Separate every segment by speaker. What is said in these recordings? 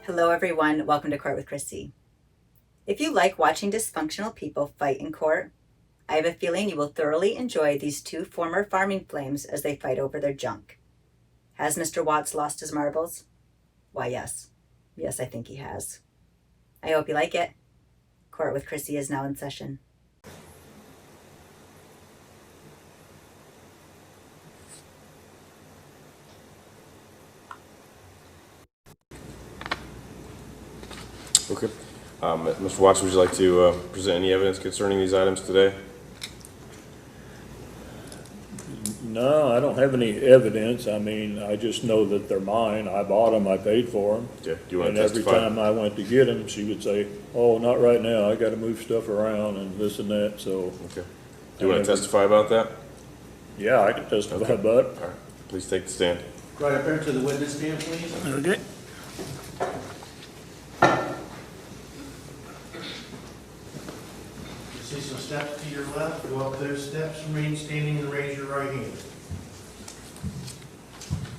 Speaker 1: Hello everyone, welcome to Court with Krissy. If you like watching dysfunctional people fight in court, I have a feeling you will thoroughly enjoy these two former farming flames as they fight over their junk. Has Mr. Watts lost his marbles? Why, yes. Yes, I think he has. I hope you like it. Court with Krissy is now in session.
Speaker 2: Okay. Mr. Watts, would you like to present any evidence concerning these items today?
Speaker 3: No, I don't have any evidence. I mean, I just know that they're mine. I bought them, I paid for them.
Speaker 2: Okay. Do you want
Speaker 3: And
Speaker 2: to
Speaker 3: every
Speaker 2: testify?
Speaker 3: time I went to get them, she would say, oh, not right now, I gotta move stuff around and this and that, so,
Speaker 2: Okay. Do you want to testify about that?
Speaker 3: yeah, I can testify
Speaker 2: Okay.
Speaker 3: about it.
Speaker 2: All right. Please take the stand.
Speaker 4: Right up there to the witness stand, please.
Speaker 3: Okay.
Speaker 4: You see some steps to your left, go up those steps, remain standing and raise your right hand.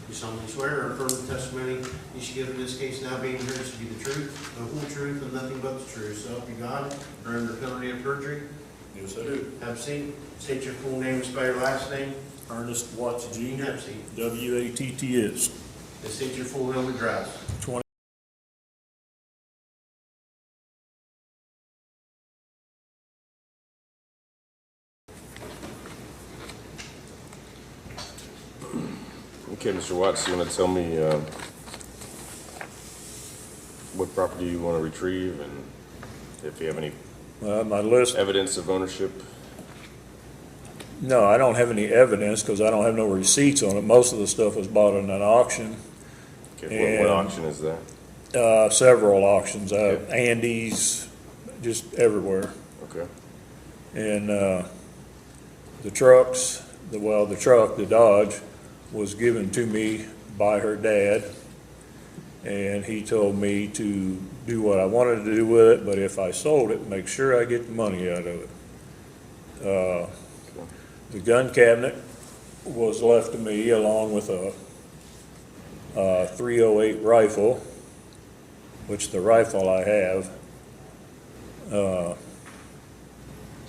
Speaker 4: You solemnly swear or affirm the testimony you should give in this case now being heard to be the truth, the whole truth, and nothing but the truth, so help you God, or under penalty of perjury.
Speaker 3: Yes, I do.
Speaker 4: Have a seat. State your full name and spell your last name.
Speaker 3: Ernest Watts
Speaker 4: Have
Speaker 3: Jr.,
Speaker 4: a seat.
Speaker 3: W-A-T-T-S,
Speaker 4: And state your full home address.
Speaker 3: 20.
Speaker 2: Okay, Mr. Watts, you want to tell me what property you want to retrieve and if you have any
Speaker 3: My list,
Speaker 2: evidence of ownership?
Speaker 3: no, I don't have any evidence because I don't have no receipts on it. Most of the stuff was bought in an auction,
Speaker 2: Okay. What
Speaker 3: And-
Speaker 2: auction is that?
Speaker 3: several auctions,
Speaker 2: Okay.
Speaker 3: Andes, just everywhere.
Speaker 2: Okay.
Speaker 3: And the trucks, the Dodge, was given to me by her dad. And he told me to do what I wanted to do with it, but if I sold it, make sure I get the money out of it. The gun cabinet was left to me along with a 308 rifle, which the rifle I have.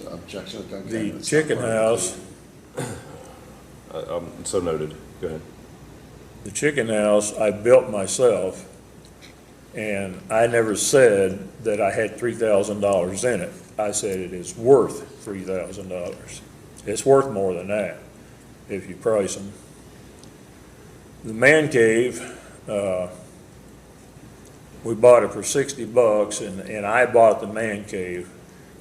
Speaker 5: Objection.
Speaker 3: The chicken house,
Speaker 2: So noted. Go ahead.
Speaker 3: the chicken house I built myself, and I never said that I had $3,000 in it. I said it is worth $3,000. It's worth more than that if you price them. The man cave, we bought it for $60, and I bought the man cave.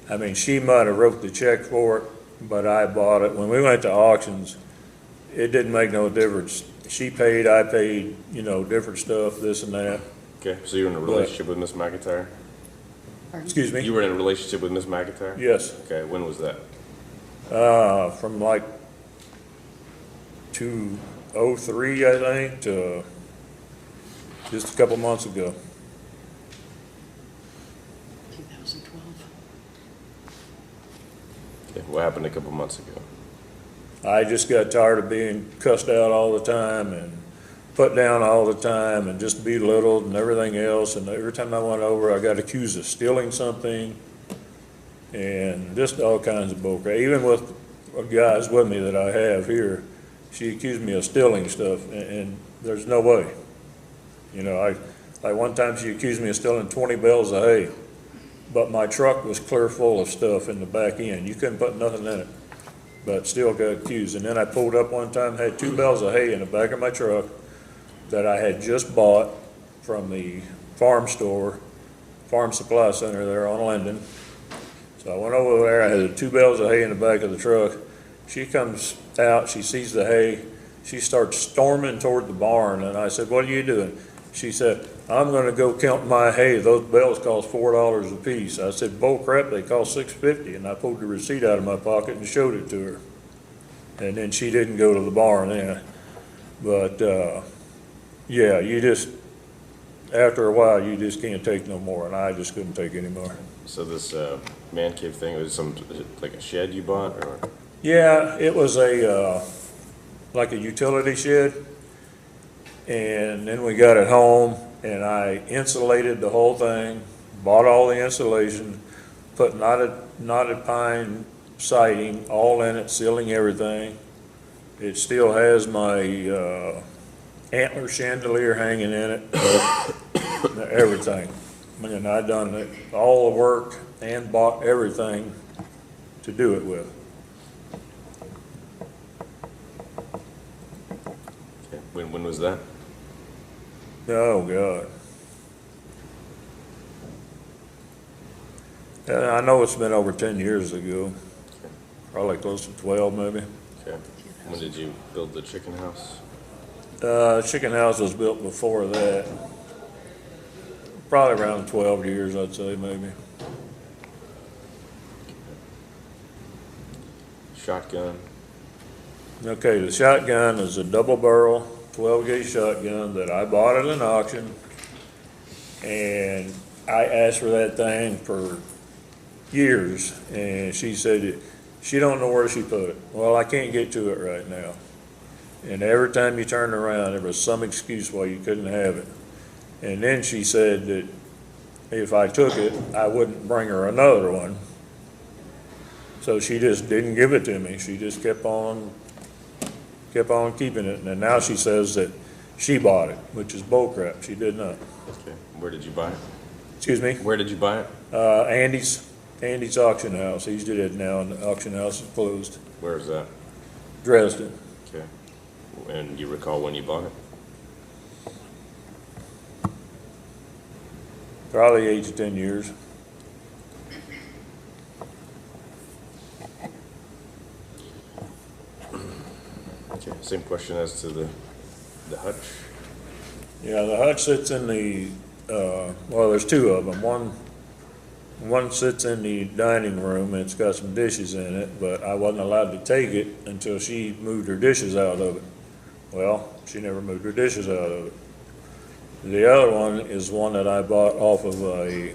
Speaker 3: I mean, she might have wrote the check for it, but I bought it. When we went to auctions, it didn't make no difference. She paid, I paid, different stuff, this and that.
Speaker 2: Okay. So you're in a relationship with Miss McIntyre?
Speaker 3: Excuse me?
Speaker 2: You were in a relationship with Miss McIntyre?
Speaker 3: Yes,
Speaker 2: Okay. When was that?
Speaker 3: from like 2003, I think, to just a couple months ago.
Speaker 6: 2012.
Speaker 2: Okay. What happened a couple months ago?
Speaker 3: I just got tired of being cussed out all the time and put down all the time and just belittled and everything else. And every time I went over, I got accused of stealing something and just all kinds of bull crap. Even with guys with me that I have here, she accused me of stealing stuff, and there's no way. Like one time she accused me of stealing 20 bales of hay, but my truck was clear full of stuff in the back end. You couldn't put nothing in it, but still got accused. And then I pulled up one time, had 2 bales of hay in the back of my truck that I had just bought from the farm store, farm supply center there on Landon. So I went over there, I had 2 bales of hay in the back of the truck. She comes out, she sees the hay, she starts storming toward the barn, and I said, what are you doing? She said, I'm gonna go count my hay, those bales cost $4 a piece. I said, bull crap, they cost $6.50, and I pulled the receipt out of my pocket and showed it to her. And then she didn't go to the barn then. But, yeah, after a while, you just can't take no more, and I just couldn't take any more.
Speaker 2: So this man cave thing was like a shed you bought, or?
Speaker 3: Yeah, it was like a utility shed, and then we got it home, and I insulated the whole thing, bought all the insulation, put knotted pine siding all in it, sealing everything. It still has my antler chandelier hanging in it, everything. And I done all the work and bought everything to do it with.
Speaker 2: Okay. When was that?
Speaker 3: Oh, God. I know it's been over 10 years ago, probably close to 12 maybe.
Speaker 2: Okay. When did you build the chicken house?
Speaker 3: Chicken house was built before that. Probably around 12 years, I'd say, maybe.
Speaker 2: Shotgun?
Speaker 3: Okay, the shotgun is a double barrel, 12 gauge shotgun that I bought at an auction. And I asked for that thing for years, and she said she don't know where she put it. Well, I can't get to it right now. And every time you turned around, there was some excuse why you couldn't have it. And then she said that if I took it, I wouldn't bring her another one. So she just didn't give it to me. She just kept on keeping it. And now she says that she bought it, which is bullcrap. She did not.
Speaker 2: Okay. Where did you buy it?
Speaker 3: Excuse me?
Speaker 2: Where did you buy it?
Speaker 3: Andy's auction house. He's dead now, and the auction house is closed.
Speaker 2: Where is that?
Speaker 3: Dresden.
Speaker 2: Okay. And you recall when you bought it?
Speaker 3: Probably 8 to 10 years.
Speaker 2: Okay. Same question as to the hutch.
Speaker 3: Yeah, the hutch sits in the, well, there's two of them. One sits in the dining room, and it's got some dishes in it, but I wasn't allowed to take it until she moved her dishes out of it. Well, she never moved her dishes out of it. The other one is one that I bought off of a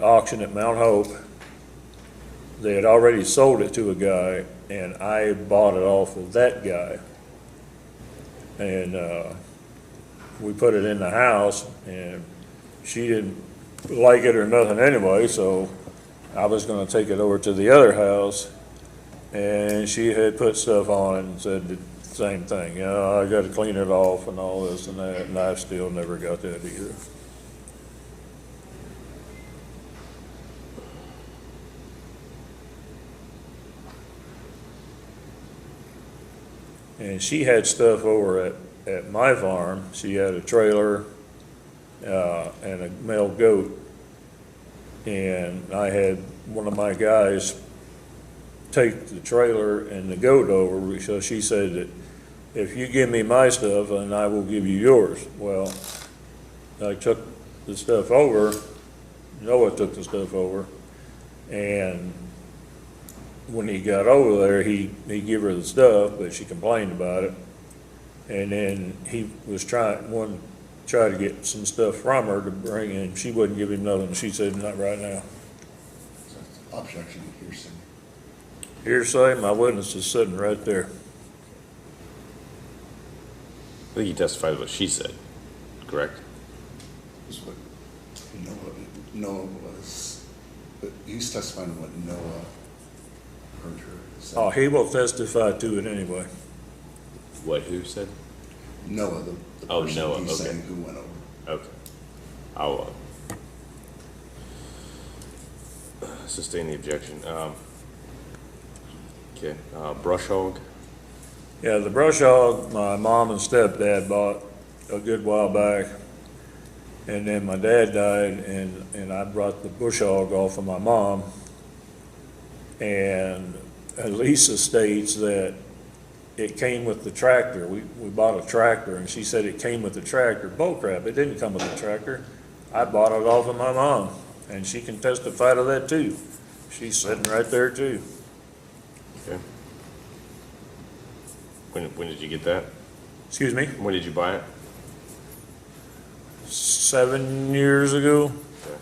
Speaker 3: auction at Mount Hope. They had already sold it to a guy, and I bought it off of that guy. And we put it in the house, and she didn't like it or nothing anyway, so I was gonna take it over to the other house, and she had put stuff on it and said the same thing, you know, I gotta clean it off and all this and that, and I still never got that either. And she had stuff over at my farm. She had a trailer, and a male goat. And I had one of my guys take the trailer and the goat over, so she said that if you give me my stuff, then I will give you yours. Well, I took the stuff over, Noah took the stuff over, and when he got over there, he gave her the stuff, but she complained about it. And then he was try to get some stuff from her to bring in. She wouldn't give him nothing. She said, not right now.
Speaker 5: Objection, hearsay.
Speaker 3: Hearsay, my witness is sitting right there.
Speaker 2: I think you testified what she said, correct?
Speaker 5: Is what Noah was, but he's testifying what Noah heard her say.
Speaker 3: Oh, he will testify to it anyway.
Speaker 2: What, who said?
Speaker 5: Noah, the
Speaker 2: Oh,
Speaker 5: person
Speaker 2: Noah,
Speaker 5: he's
Speaker 2: okay.
Speaker 5: saying who went over.
Speaker 2: Okay. I'll sustain the objection. Okay, brush hog.
Speaker 3: Yeah, the brush hog, my mom and stepdad bought a good while back. And then my dad died, and I brought the bush hog off of my mom. And Lisa states that it came with the tractor. We bought a tractor, and she said it came with the tractor. Bull crap, it didn't come with the tractor. I bought it off of my mom, and she can testify to that too. She's sitting right there too.
Speaker 2: Okay. When did you get that?
Speaker 3: Excuse me?
Speaker 2: When did you buy it?
Speaker 3: 7 years ago,
Speaker 2: Okay.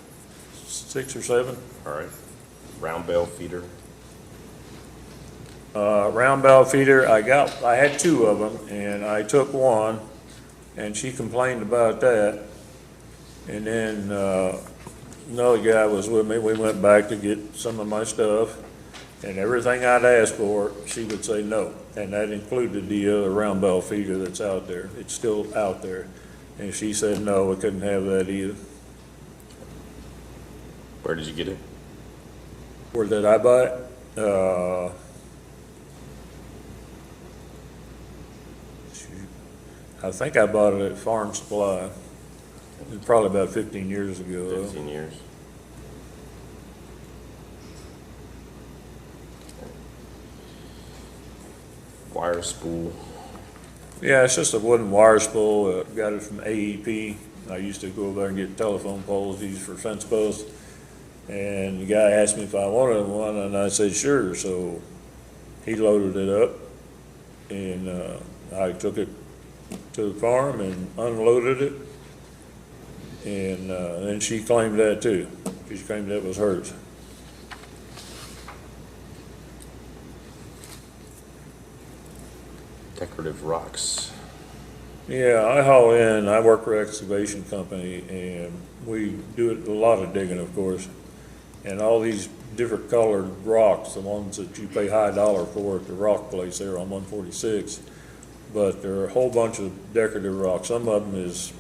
Speaker 3: 6 or 7.
Speaker 2: All right. Round bell feeder.
Speaker 3: Round bow feeder, I had 2 of them, and I took one, and she complained about that. And then, another guy was with me, we went back to get some of my stuff, and everything I'd asked for, she would say no. And that included the other round bell feeder that's out there, it's still out there. And she said, no, we couldn't have that either.
Speaker 2: Where did you get it?
Speaker 3: Where did I buy it? Shoot. I think I bought it at Farm Supply. It was probably about 15 years ago.
Speaker 2: 15 years. Wire spool.
Speaker 3: Yeah, it's just a wooden wire spool. Got it from AEP. I used to go over there and get telephone poles used for fence posts. And the guy asked me if I wanted one, and I said sure. So he loaded it up, and I took it to the farm and unloaded it. And then she claimed that too. She claimed that was hers.
Speaker 2: Decorative rocks.
Speaker 3: Yeah, I haul in, I work for an excavation company, and we do a lot of digging, of course. And all these different colored rocks, the ones that you pay high dollar for at the rock place there on 146. But there are a whole bunch of decorative rocks. Some of them is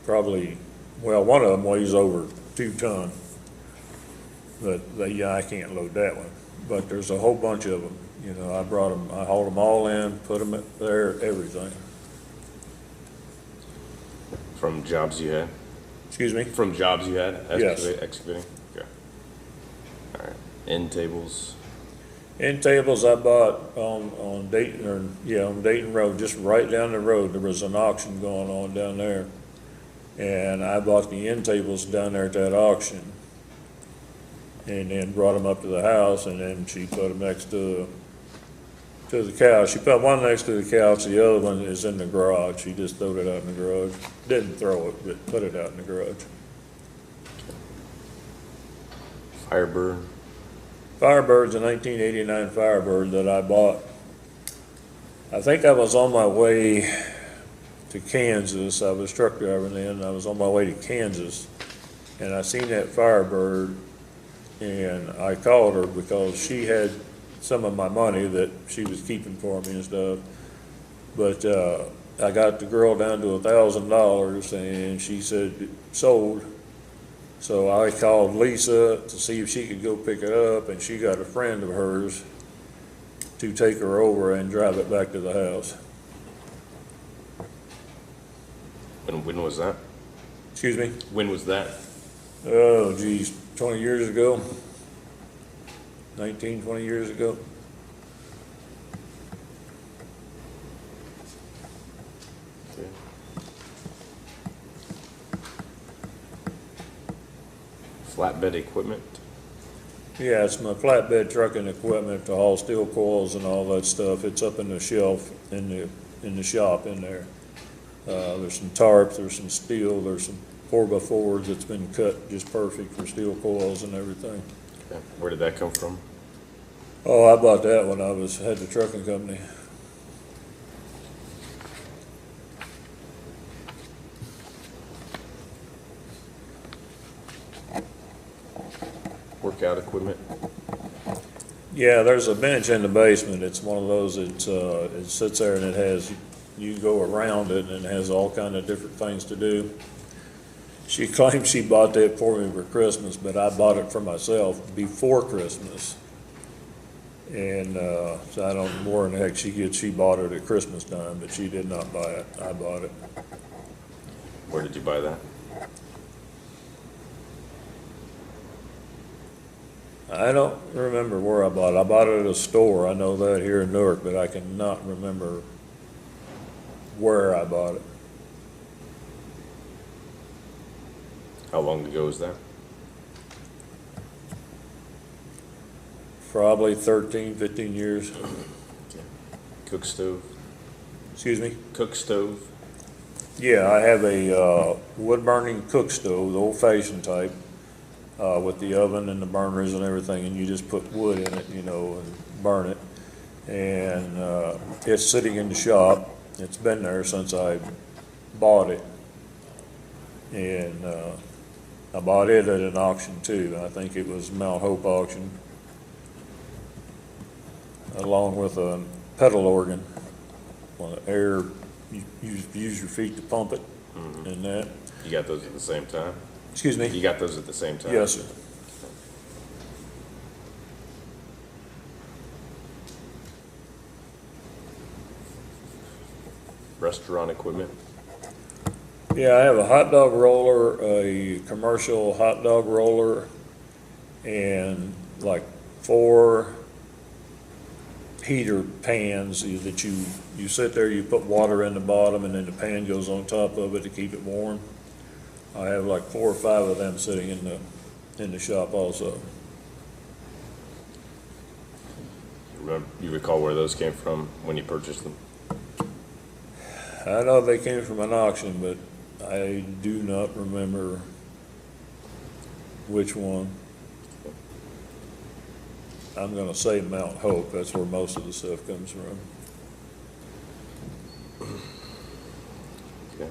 Speaker 3: probably, well, one of them weighs over 2 tons. But yeah, I can't load that one. But there's a whole bunch of them. You know, I brought them, I hauled them all in, put them there, everything.
Speaker 2: From jobs you had?
Speaker 3: Excuse me?
Speaker 2: From jobs you had?
Speaker 3: Yes.
Speaker 2: Excavating? Okay. All right. End tables.
Speaker 3: End tables I bought on Dayton, on Dayton Road, just right down the road. There was an auction going on down there. And I bought the end tables down there at that auction. And then brought them up to the house, and then she put them next to the couch. She put one next to the couch, the other one is in the garage. She just threw it out in the garage. Didn't throw it, but put it out in the garage.
Speaker 2: Firebird.
Speaker 3: Firebird's a 1989 Firebird that I bought. I think I was on my way to Kansas. I was truck driving then. I was on my way to Kansas, and I seen that Firebird, and I called her because she had some of my money that she was keeping for me and stuff. But I got the girl down to $1,000, and she said sold. So I called Lisa to see if she could go pick it up, and she got a friend of hers to take her over and drive it back to the house.
Speaker 2: When was that?
Speaker 3: Excuse me?
Speaker 2: When was that?
Speaker 3: Oh, geez, 20 years ago. 19, 20 years ago.
Speaker 2: Okay. Flatbed equipment.
Speaker 3: Yeah, it's my flatbed trucking equipment to haul steel coils and all that stuff. It's up in the shelf in the shop in there. There's some tarps, there's some steel, there's some 4x4s that's been cut just perfect for steel coils and everything.
Speaker 2: Okay. Where did that come from?
Speaker 3: Oh, I bought that when I had the trucking company.
Speaker 2: Workout equipment.
Speaker 3: Yeah, there's a bench in the basement. It's one of those, it sits there and it has, you go around it and it has all kind of different things to do. She claims she bought that for me for Christmas, but I bought it for myself before Christmas. And so I don't know where in the heck she bought it at Christmas time, but she did not buy it. I bought it.
Speaker 2: Where did you buy that?
Speaker 3: I don't remember where I bought it. I bought it at a store. I know that here in Newark, but I cannot remember where I bought it.
Speaker 2: How long ago was that?
Speaker 3: Probably 13, 15 years.
Speaker 2: Okay. Cook stove.
Speaker 3: Excuse me?
Speaker 2: Cook stove.
Speaker 3: Yeah, I have a wood-burning cook stove, the old-fashioned type, with the oven and the burners and everything, and you just put wood in it, you know, and burn it. And it's sitting in the shop. It's been there since I bought it. And, I bought it at an auction too. I think it was Mount Hope auction, along with a pedal organ, one of the air, you use your feet to pump it, and that.
Speaker 2: You got those at the same time?
Speaker 3: Excuse me?
Speaker 2: You got those at the same time?
Speaker 3: Yes, sir.
Speaker 2: Restaurant equipment?
Speaker 3: Yeah, I have a hot dog roller, a commercial hot dog roller, and like 4 heater pans that you sit there, you put water in the bottom, and then the pan goes on top of it to keep it warm. I have like 4 or 5 of them sitting in the shop also.
Speaker 2: You recall where those came from when you purchased them?
Speaker 3: I know they came from an auction, but I do not remember which one. I'm gonna say Mount Hope, that's where most of the stuff comes from.
Speaker 2: Okay.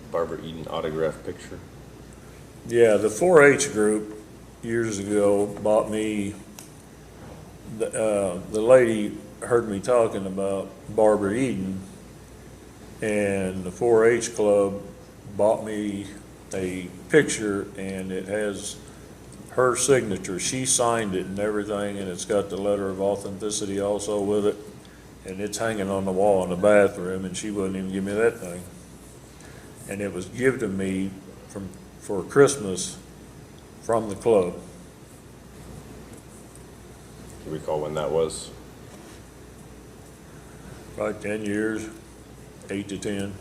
Speaker 2: Barbara Eden autograph picture?
Speaker 3: Yeah, the 4-H group years ago bought me, the lady heard me talking about Barbara Eden, and the 4-H club bought me a picture, and it has her signature. She signed it and everything, and it's got the letter of authenticity also with it, and it's hanging on the wall in the bathroom, and she wouldn't even give me that thing. And it was given to me for Christmas from the club.
Speaker 2: Do you recall when that was?
Speaker 3: Probably 10 years, 8 to 10.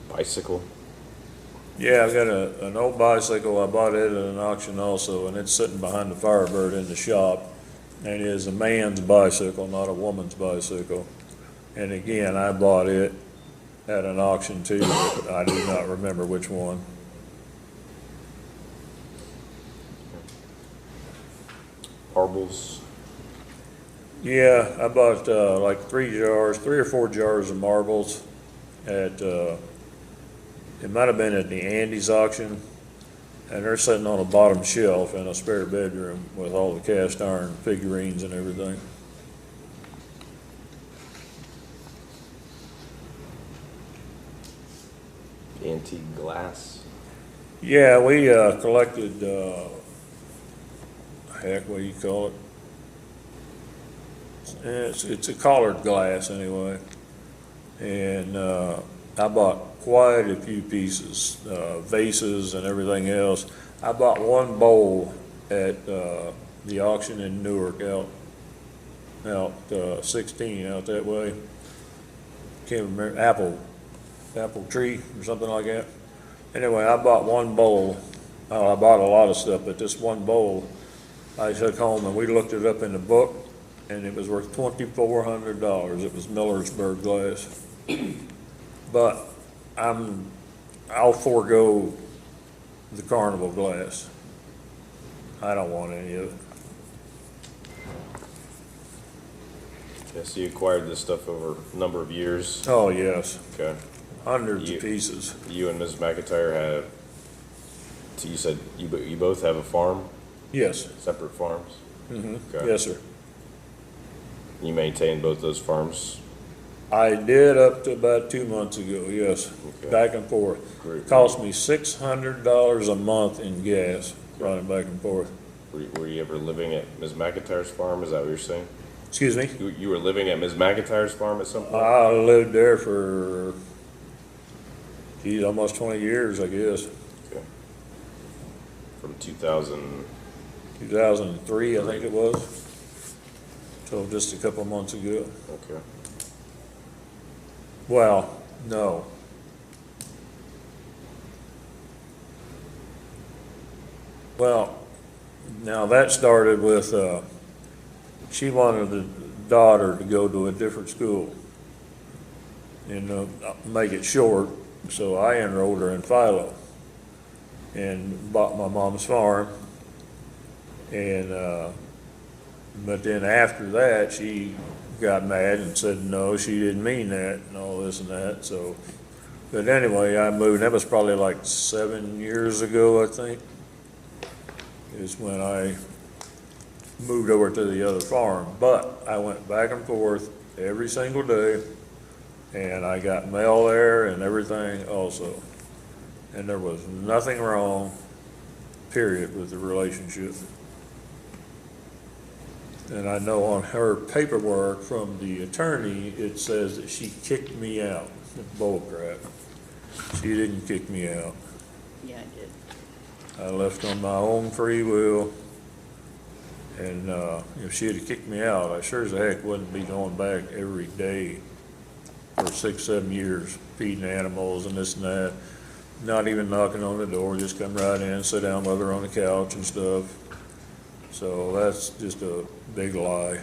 Speaker 2: Bicycle?
Speaker 3: Yeah, I got an old bicycle. I bought it at an auction also, and it's sitting behind the Firebird in the shop. And it is a man's bicycle, not a woman's bicycle. And again, I bought it at an auction too, but I do not remember which one.
Speaker 2: Marbles?
Speaker 3: Yeah, I bought like 3 or 4 jars of marbles at, it might have been at the Andes auction, and they're sitting on a bottom shelf in a spare bedroom with all the cast iron figurines and everything.
Speaker 2: Antique glass?
Speaker 3: Yeah, we collected, heck, what do you call it? It's a colored glass anyway. And I bought quite a few pieces, vases and everything else. I bought one bowl at the auction in Newark out 16 out that way. Can't remember, apple tree or something like that. Anyway, I bought one bowl. I bought a lot of stuff, but this one bowl I took home, and we looked it up in the book, and it was worth $2,400. It was Millersburg glass. But I'll forego the carnival glass. I don't want any of it.
Speaker 2: Okay, so you acquired this stuff over a number of years?
Speaker 3: Oh, yes,
Speaker 2: Okay.
Speaker 3: hundreds of pieces.
Speaker 2: You and Ms. McIntyre had, so you said you both have a farm,
Speaker 3: Yes,
Speaker 2: separate farms? Okay.
Speaker 3: yes, sir.
Speaker 2: You maintain both those farms?
Speaker 3: I did up to about 2 months ago, yes,
Speaker 2: Okay.
Speaker 3: back and forth.
Speaker 2: Great.
Speaker 3: Cost me $600 a month in gas, running back and forth.
Speaker 2: Were you ever living at Ms. McIntyre's farm? Is that what you're saying?
Speaker 3: Excuse me?
Speaker 2: You were living at Ms. McIntyre's farm at some point?
Speaker 3: I lived there for, geez, almost 20 years, I guess.
Speaker 2: Okay. From 2000,
Speaker 3: 2003, I think it was. So just a couple months ago.
Speaker 2: okay.
Speaker 3: Well, no. Well, now that started with, she wanted the daughter to go to a different school. And make it short, so I enrolled her in Philo and bought my mom's farm. And But then after that, she got mad and said, no, she didn't mean that, and all this and that, so. But anyway, I moved, that was probably like 7 years ago, I think, is when I moved over to the other farm. But I went back and forth every single day, and I got mail there and everything also. And there was nothing wrong, period, with the relationship. And I know on her paperwork from the attorney, it says that she kicked me out. Bull crap. She didn't kick me out.
Speaker 6: Yeah, I did.
Speaker 3: I left on my own free will. And if she had kicked me out, I sure as heck wouldn't be going back every day for 6, 7 years, feeding animals and this and that. Not even knocking on the door, just come right in, sit down with her on the couch and stuff. So that's just a big lie.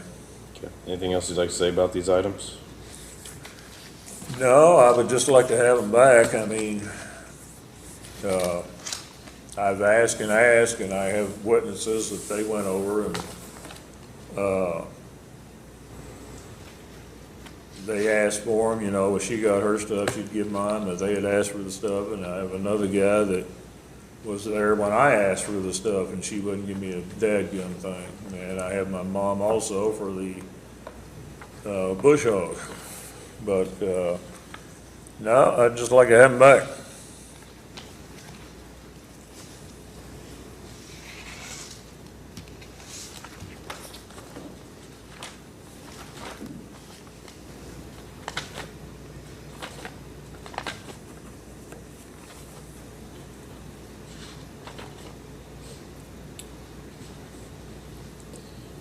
Speaker 2: Okay. Anything else you'd like to say about these items?
Speaker 3: No, I would just like to have them back. I mean, I've asked and asked, and I have witnesses that they went over and, they asked for them, you know, when she got her stuff, she'd give mine, but they had asked for the stuff, and I have another guy that was there when I asked for the stuff, and she wouldn't give me a dadgum thing. And I have my mom also for the, bush hog. But, no, I'd just like to have them back.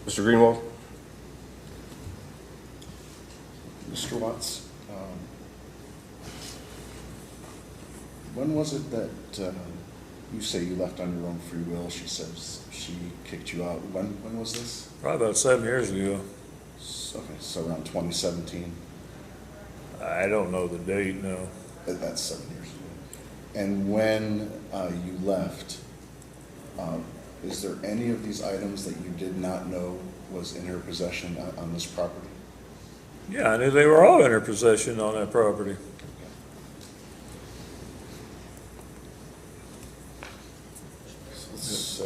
Speaker 2: Mr. Greenwald?
Speaker 5: Mr. Watts, when was it that you say you left on your own free will? She says she kicked you out. When was this?
Speaker 3: Probably about 7 years ago.
Speaker 5: Okay, so around 2017.
Speaker 3: I don't know the date, no.
Speaker 5: That's 7 years ago. And when you left, is there any of these items that you did not know was in her possession on this property?
Speaker 3: Yeah, I knew they were all in her possession on that property.
Speaker 5: Let's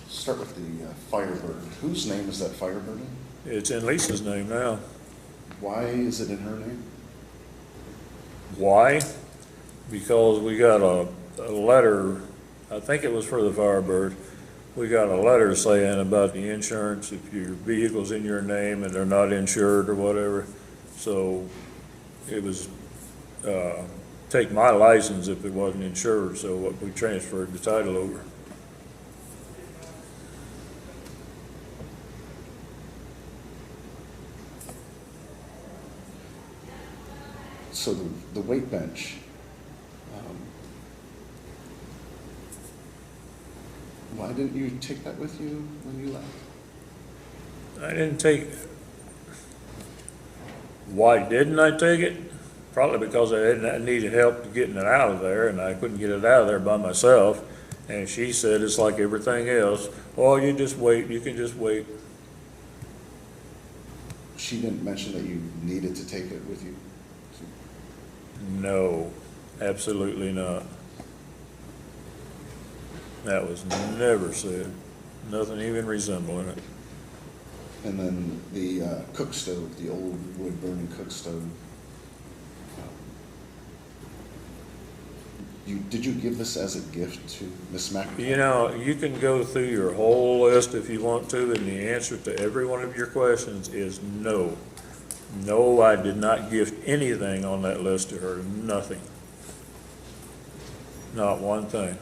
Speaker 5: start with the Firebird. Whose name is that Firebird in?
Speaker 3: It's in Lisa's name now.
Speaker 5: Why is it in her name?
Speaker 3: Why? Because we got a letter, I think it was for the Firebird. We got a letter saying about the insurance, if your vehicle's in your name and they're not insured or whatever. So it was, take my license if it wasn't insured, so what we transferred the title over.
Speaker 5: So the weight bench, why didn't you take that with you when you left?
Speaker 3: I didn't take, why didn't I take it? Probably because I needed help getting it out of there, and I couldn't get it out of there by myself. And she said it's like everything else. Oh, you just wait, you can just wait.
Speaker 5: She didn't mention that you needed to take it with you?
Speaker 3: No, absolutely not. That was never said. Nothing even resembling it.
Speaker 5: And then the cook stove, the old wood burning cook stove. Did you give this as a gift to Miss McIntyre?
Speaker 3: You know, you can go through your whole list if you want to, and the answer to every one of your questions is no. No, I did not gift anything on that list to her, nothing. Not one thing.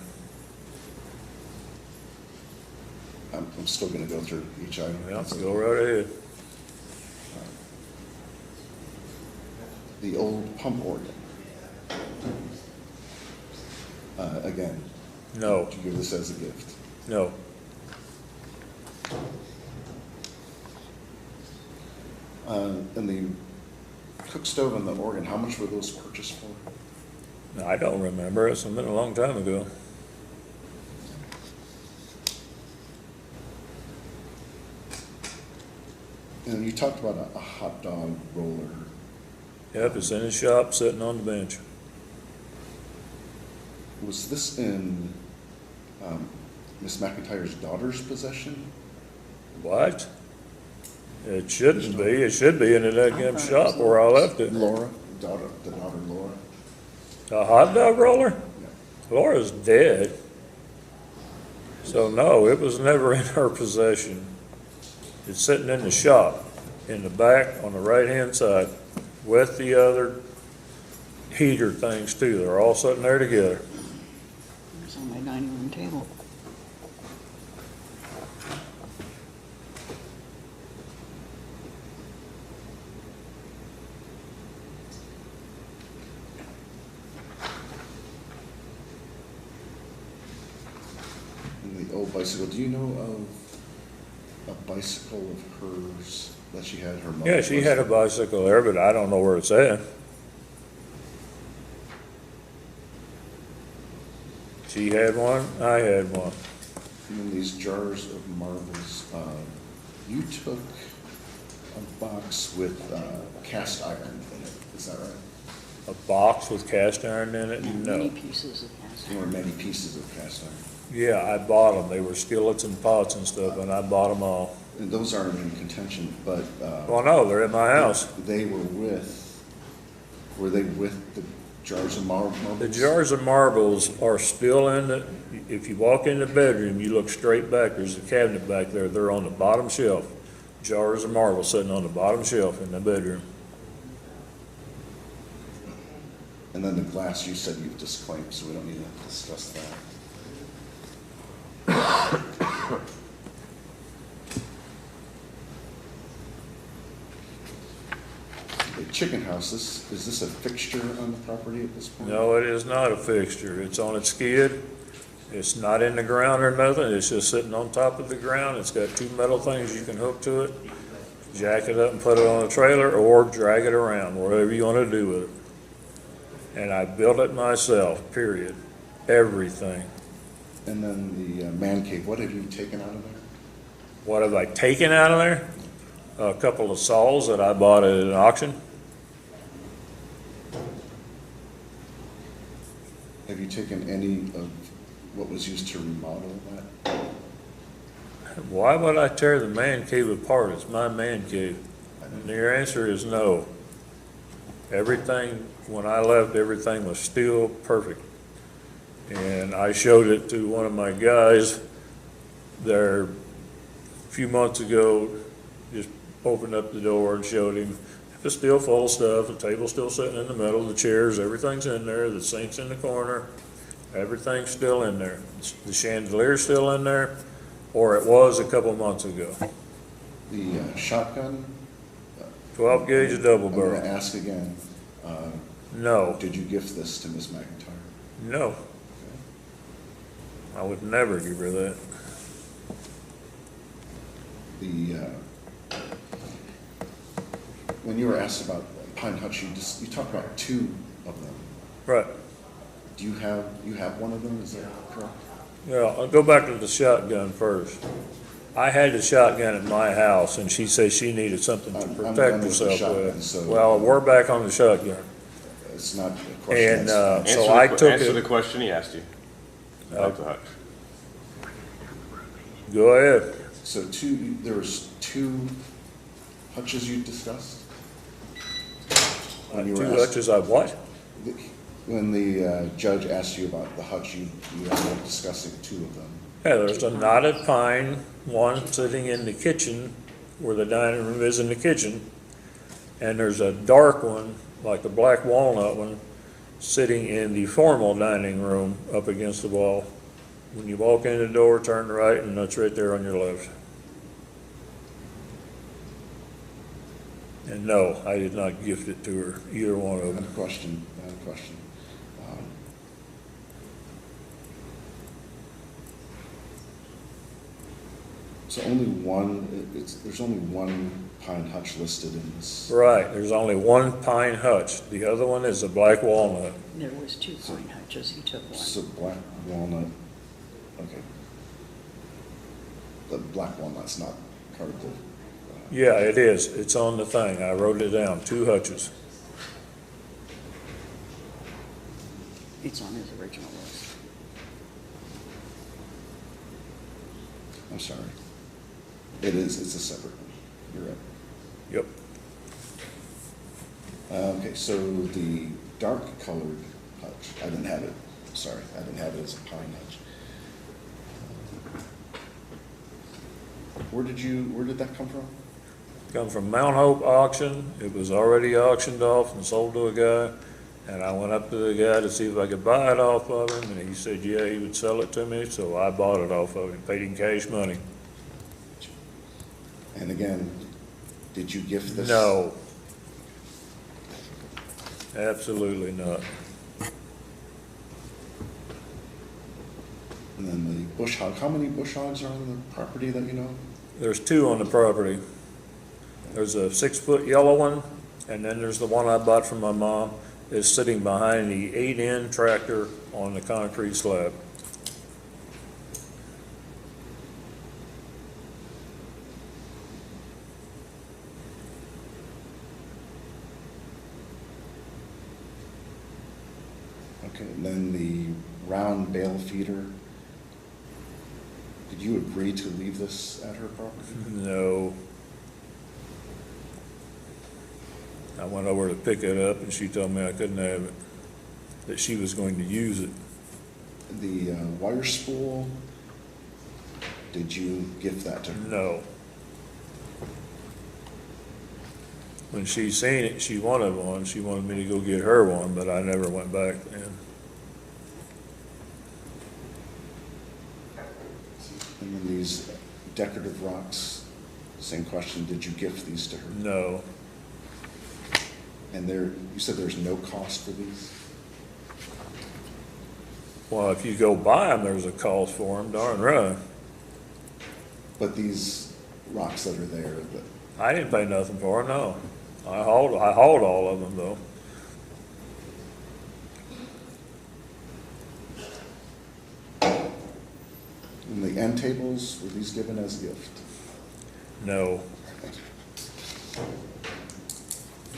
Speaker 5: I'm still gonna go through each item.
Speaker 3: Yeah, go right ahead.
Speaker 5: The old pump organ. Again,
Speaker 3: No,
Speaker 5: did you give this as a gift?
Speaker 3: no.
Speaker 5: And the cook stove and the organ, how much were those purchased for?
Speaker 3: No, I don't remember. It's been a long time ago.
Speaker 5: And you talked about a hot dog roller.
Speaker 3: Yep, it's in his shop, sitting on the bench.
Speaker 5: Was this in Miss McIntyre's daughter's possession?
Speaker 3: What? It shouldn't be. It should be in the damn shop where I left it.
Speaker 5: Laura, the daughter Laura?
Speaker 3: A hot dog roller? Laura's dead. So no, it was never in her possession. It's sitting in the shop, in the back on the right-hand side, with the other heater things too. They're all sitting there together.
Speaker 6: It's on my dining room table.
Speaker 5: And the old bicycle, do you know of a bicycle of hers that she had, her mother?
Speaker 3: Yeah, she had a bicycle there, but I don't know where it's at. She had one, I had one.
Speaker 5: And then these jars of marbles, you took a box with cast iron in it, is that right?
Speaker 3: A box with cast iron in it?
Speaker 6: And
Speaker 3: No.
Speaker 6: many pieces of cast
Speaker 5: There were
Speaker 6: iron.
Speaker 5: many pieces of cast iron.
Speaker 3: Yeah, I bought them. They were skillets and pots and stuff, and I bought them all.
Speaker 5: And those aren't in contention, but
Speaker 3: Well, no, they're at my house.
Speaker 5: they were they with the jars of marbles?
Speaker 3: The jars of marbles are still in the, if you walk in the bedroom, you look straight back, there's a cabinet back there, they're on the bottom shelf. Jars of marbles sitting on the bottom shelf in the bedroom.
Speaker 5: And then the glass you said you've disclaimed, so we don't need to discuss that. The chicken house, is this a fixture on the property at this point?
Speaker 3: No, it is not a fixture. It's on its skid. It's not in the ground or nothing. It's just sitting on top of the ground. It's got two metal things you can hook to it. Jack it up and put it on a trailer or drag it around, whatever you want to do with it. And I built it myself, period. Everything.
Speaker 5: And then the man cave, what have you taken out of there?
Speaker 3: What have I taken out of there? A couple of saws that I bought at an auction.
Speaker 5: Have you taken any of what was used to remodel that?
Speaker 3: Why would I tear the man cave apart? It's my man cave. And your answer is no. Everything, when I left, everything was still perfect. And I showed it to one of my guys there a few months ago, just opened up the door and showed him. It's still full of stuff, the table's still sitting in the middle, the chairs, everything's in there, the sink's in the corner, everything's still in there. The chandelier's still in there, or it was a couple months ago.
Speaker 5: The shotgun?
Speaker 3: 12 gauge double
Speaker 5: I'm gonna
Speaker 3: barrel.
Speaker 5: ask again,
Speaker 3: No,
Speaker 5: did you gift this to Miss McIntyre?
Speaker 3: no. I would never give her that.
Speaker 5: When you were asked about Pine Hutch, you talked about two of them.
Speaker 3: Right.
Speaker 5: Do you have one of them, is that correct?
Speaker 3: Well, I'll go back to the shotgun first. I had the shotgun at my house, and she said she needed something to
Speaker 5: I'm
Speaker 3: protect
Speaker 5: done with the
Speaker 3: herself
Speaker 5: shotgun,
Speaker 3: with.
Speaker 5: so-
Speaker 3: Well, we're back on the shotgun.
Speaker 5: It's not a question.
Speaker 3: And,
Speaker 5: that's-
Speaker 3: so I took
Speaker 2: Answer the
Speaker 3: it,
Speaker 2: question he asked you about the hutch.
Speaker 3: go ahead.
Speaker 5: So there was two hutches you discussed? When you were
Speaker 3: Two
Speaker 5: asked-
Speaker 3: hutches, I what?
Speaker 5: When the judge asked you about the hutch, you ended up discussing two of them.
Speaker 3: Yeah, there's a knotted pine, one sitting in the kitchen, where the dining room is in the kitchen. And there's a dark one, like a black walnut one, sitting in the formal dining room up against the wall. When you walk in the door, turn right, and that's right there on your left. And no, I did not gift it to her, either one of
Speaker 5: I have
Speaker 3: them.
Speaker 5: a question. So there's only one pine hutch listed in this.
Speaker 3: Right, there's only one pine hutch. The other one is a black walnut.
Speaker 6: There was two pine hutches, he took one.
Speaker 5: So black walnut, okay. The black walnut's not part of the
Speaker 3: Yeah, it is. It's on the thing. I wrote it down, 2 hutches.
Speaker 6: It's on his original list.
Speaker 5: I'm sorry. It is, it's a separate one. You're right.
Speaker 3: Yep.
Speaker 5: Okay, so the dark colored hutch, I didn't have it, sorry, I didn't have it as a pine hutch. Where did that come from?
Speaker 3: Come from Mount Hope auction. It was already auctioned off and sold to a guy. And I went up to the guy to see if I could buy it off of him, and he said, yeah, he would sell it to me, so I bought it off of him, paid him cash money.
Speaker 5: And again, did you gift this?
Speaker 3: No. Absolutely not.
Speaker 5: And then the bush hog, how many bush hogs are on the property that you know?
Speaker 3: There's 2 on the property. There's a 6-foot yellow one, and then there's the one I bought from my mom. Is sitting behind the 8-in tractor on the concrete slab.
Speaker 5: Okay, and then the round bale feeder, did you agree to leave this at her property?
Speaker 3: No. I went over to pick it up and she told me I couldn't have it, that she was going to use it.
Speaker 5: The wire spool, did you gift that to her?
Speaker 3: No. When she seen it, she wanted one. She wanted me to go get her one, but I never went back then.
Speaker 5: And then these decorative rocks, same question, did you gift these to her?
Speaker 3: No.
Speaker 5: And you said there's no cost for these?
Speaker 3: Well, if you go buy them, there's a cost for them, darn right.
Speaker 5: But these rocks that are there,
Speaker 3: I didn't pay nothing for them, no. I hauled all of them though.
Speaker 5: and the end tables, were these given as a gift?
Speaker 3: No.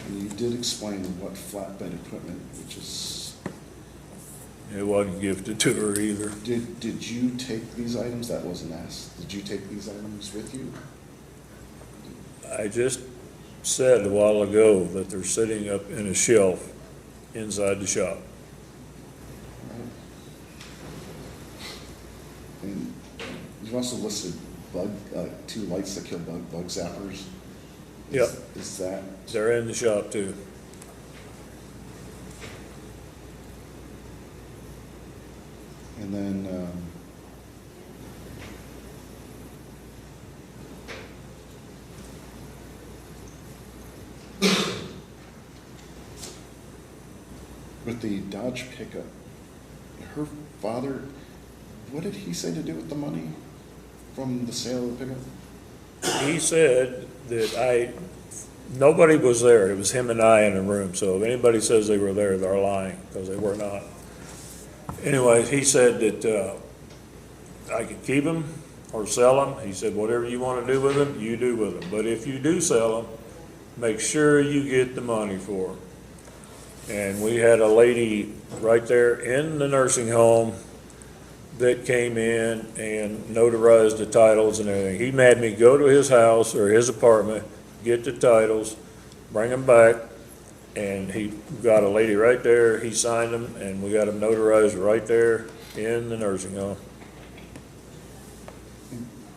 Speaker 5: And you did explain what flatbed equipment, which is,
Speaker 3: It wasn't gifted to her either.
Speaker 5: did you take these items? That wasn't asked. Did you take these items with you?
Speaker 3: I just said a while ago that they're sitting up in a shelf inside the shop.
Speaker 5: Right. And you've also listed two lights that kill bug zappers.
Speaker 3: Yep.
Speaker 5: Is that,
Speaker 3: They're in the shop too.
Speaker 5: and then, with the Dodge pickup, her father, what did he say to do with the money from the sale of the pickup?
Speaker 3: He said that nobody was there. It was him and I in a room. So if anybody says they were there, they're lying because they were not. Anyways, he said that I could keep them or sell them. He said, whatever you want to do with them, you do with them. But if you do sell them, make sure you get the money for them. And we had a lady right there in the nursing home that came in and notarized the titles and everything. He made me go to his house or his apartment, get the titles, bring them back, and he got a lady right there. He signed them, and we got them notarized right there in the nursing home.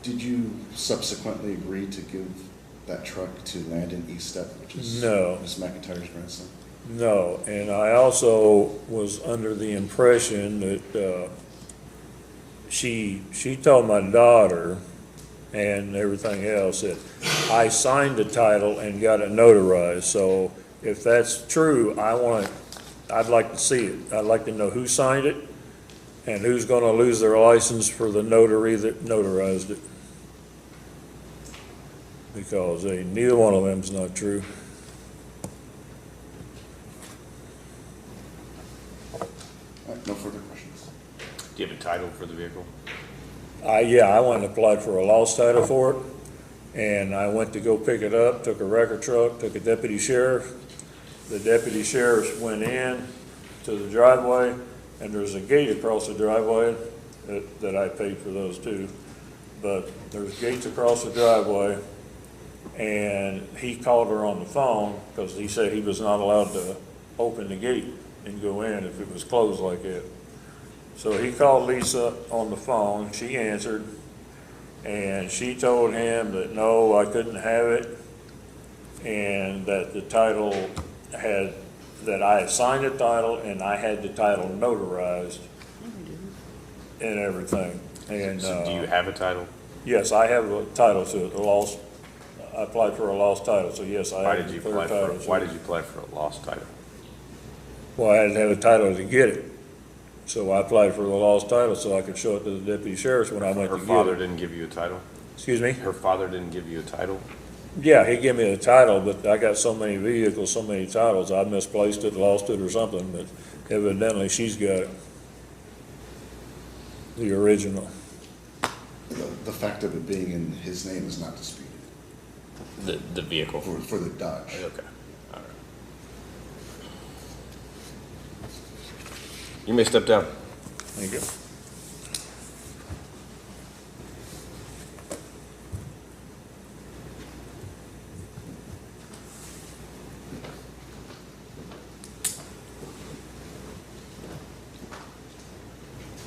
Speaker 5: Did you subsequently agree to give that truck to Landon Eastep, which is
Speaker 3: No.
Speaker 5: Ms. McIntyre's grandson?
Speaker 3: No, and I also was under the impression that she told my daughter and everything else that I signed the title and got it notarized. So if that's true, I'd like to see it. I'd like to know who signed it and who's going to lose their license for the notary that notarized it. Because neither one of them's not true.
Speaker 5: All right, no further questions.
Speaker 2: Do you have a title for the vehicle?
Speaker 3: Yeah, I went and applied for a lost title for it, And I went to go pick it up, took a record truck, took a deputy sheriff. The deputy sheriffs went in to the driveway, and there's a gate across the driveway that I paid for those too. But there's gates across the driveway, and he called her on the phone because he said he was not allowed to open the gate and go in if it was closed like that. So he called Lisa on the phone, she answered, and she told him that no, I couldn't have it, and that the title had, that I had signed the title and I had the title notarized and everything. And
Speaker 2: So do you have a title?
Speaker 3: yes, I have a title to it, I applied for a lost title, so yes, I
Speaker 2: Why
Speaker 3: have
Speaker 2: did you
Speaker 3: a
Speaker 2: apply
Speaker 3: third
Speaker 2: for,
Speaker 3: title. to
Speaker 2: why
Speaker 3: it.
Speaker 2: did you apply for a lost title?
Speaker 3: Well, I had to have a title to get it. So I applied for the lost title so I could show it to the deputy sheriffs when I went
Speaker 2: Her
Speaker 3: to get
Speaker 2: father
Speaker 3: it.
Speaker 2: didn't give you a title?
Speaker 3: Excuse me?
Speaker 2: Her father didn't give you a title?
Speaker 3: Yeah, he gave me the title, but I got so many vehicles, so many titles, I misplaced it, lost it or something, but evidently she's got it. The original.
Speaker 5: The fact of it being in his name is not disputed
Speaker 2: The vehicle?
Speaker 5: for the Dodge.
Speaker 2: Okay, all right. You may step down.
Speaker 3: Thank you.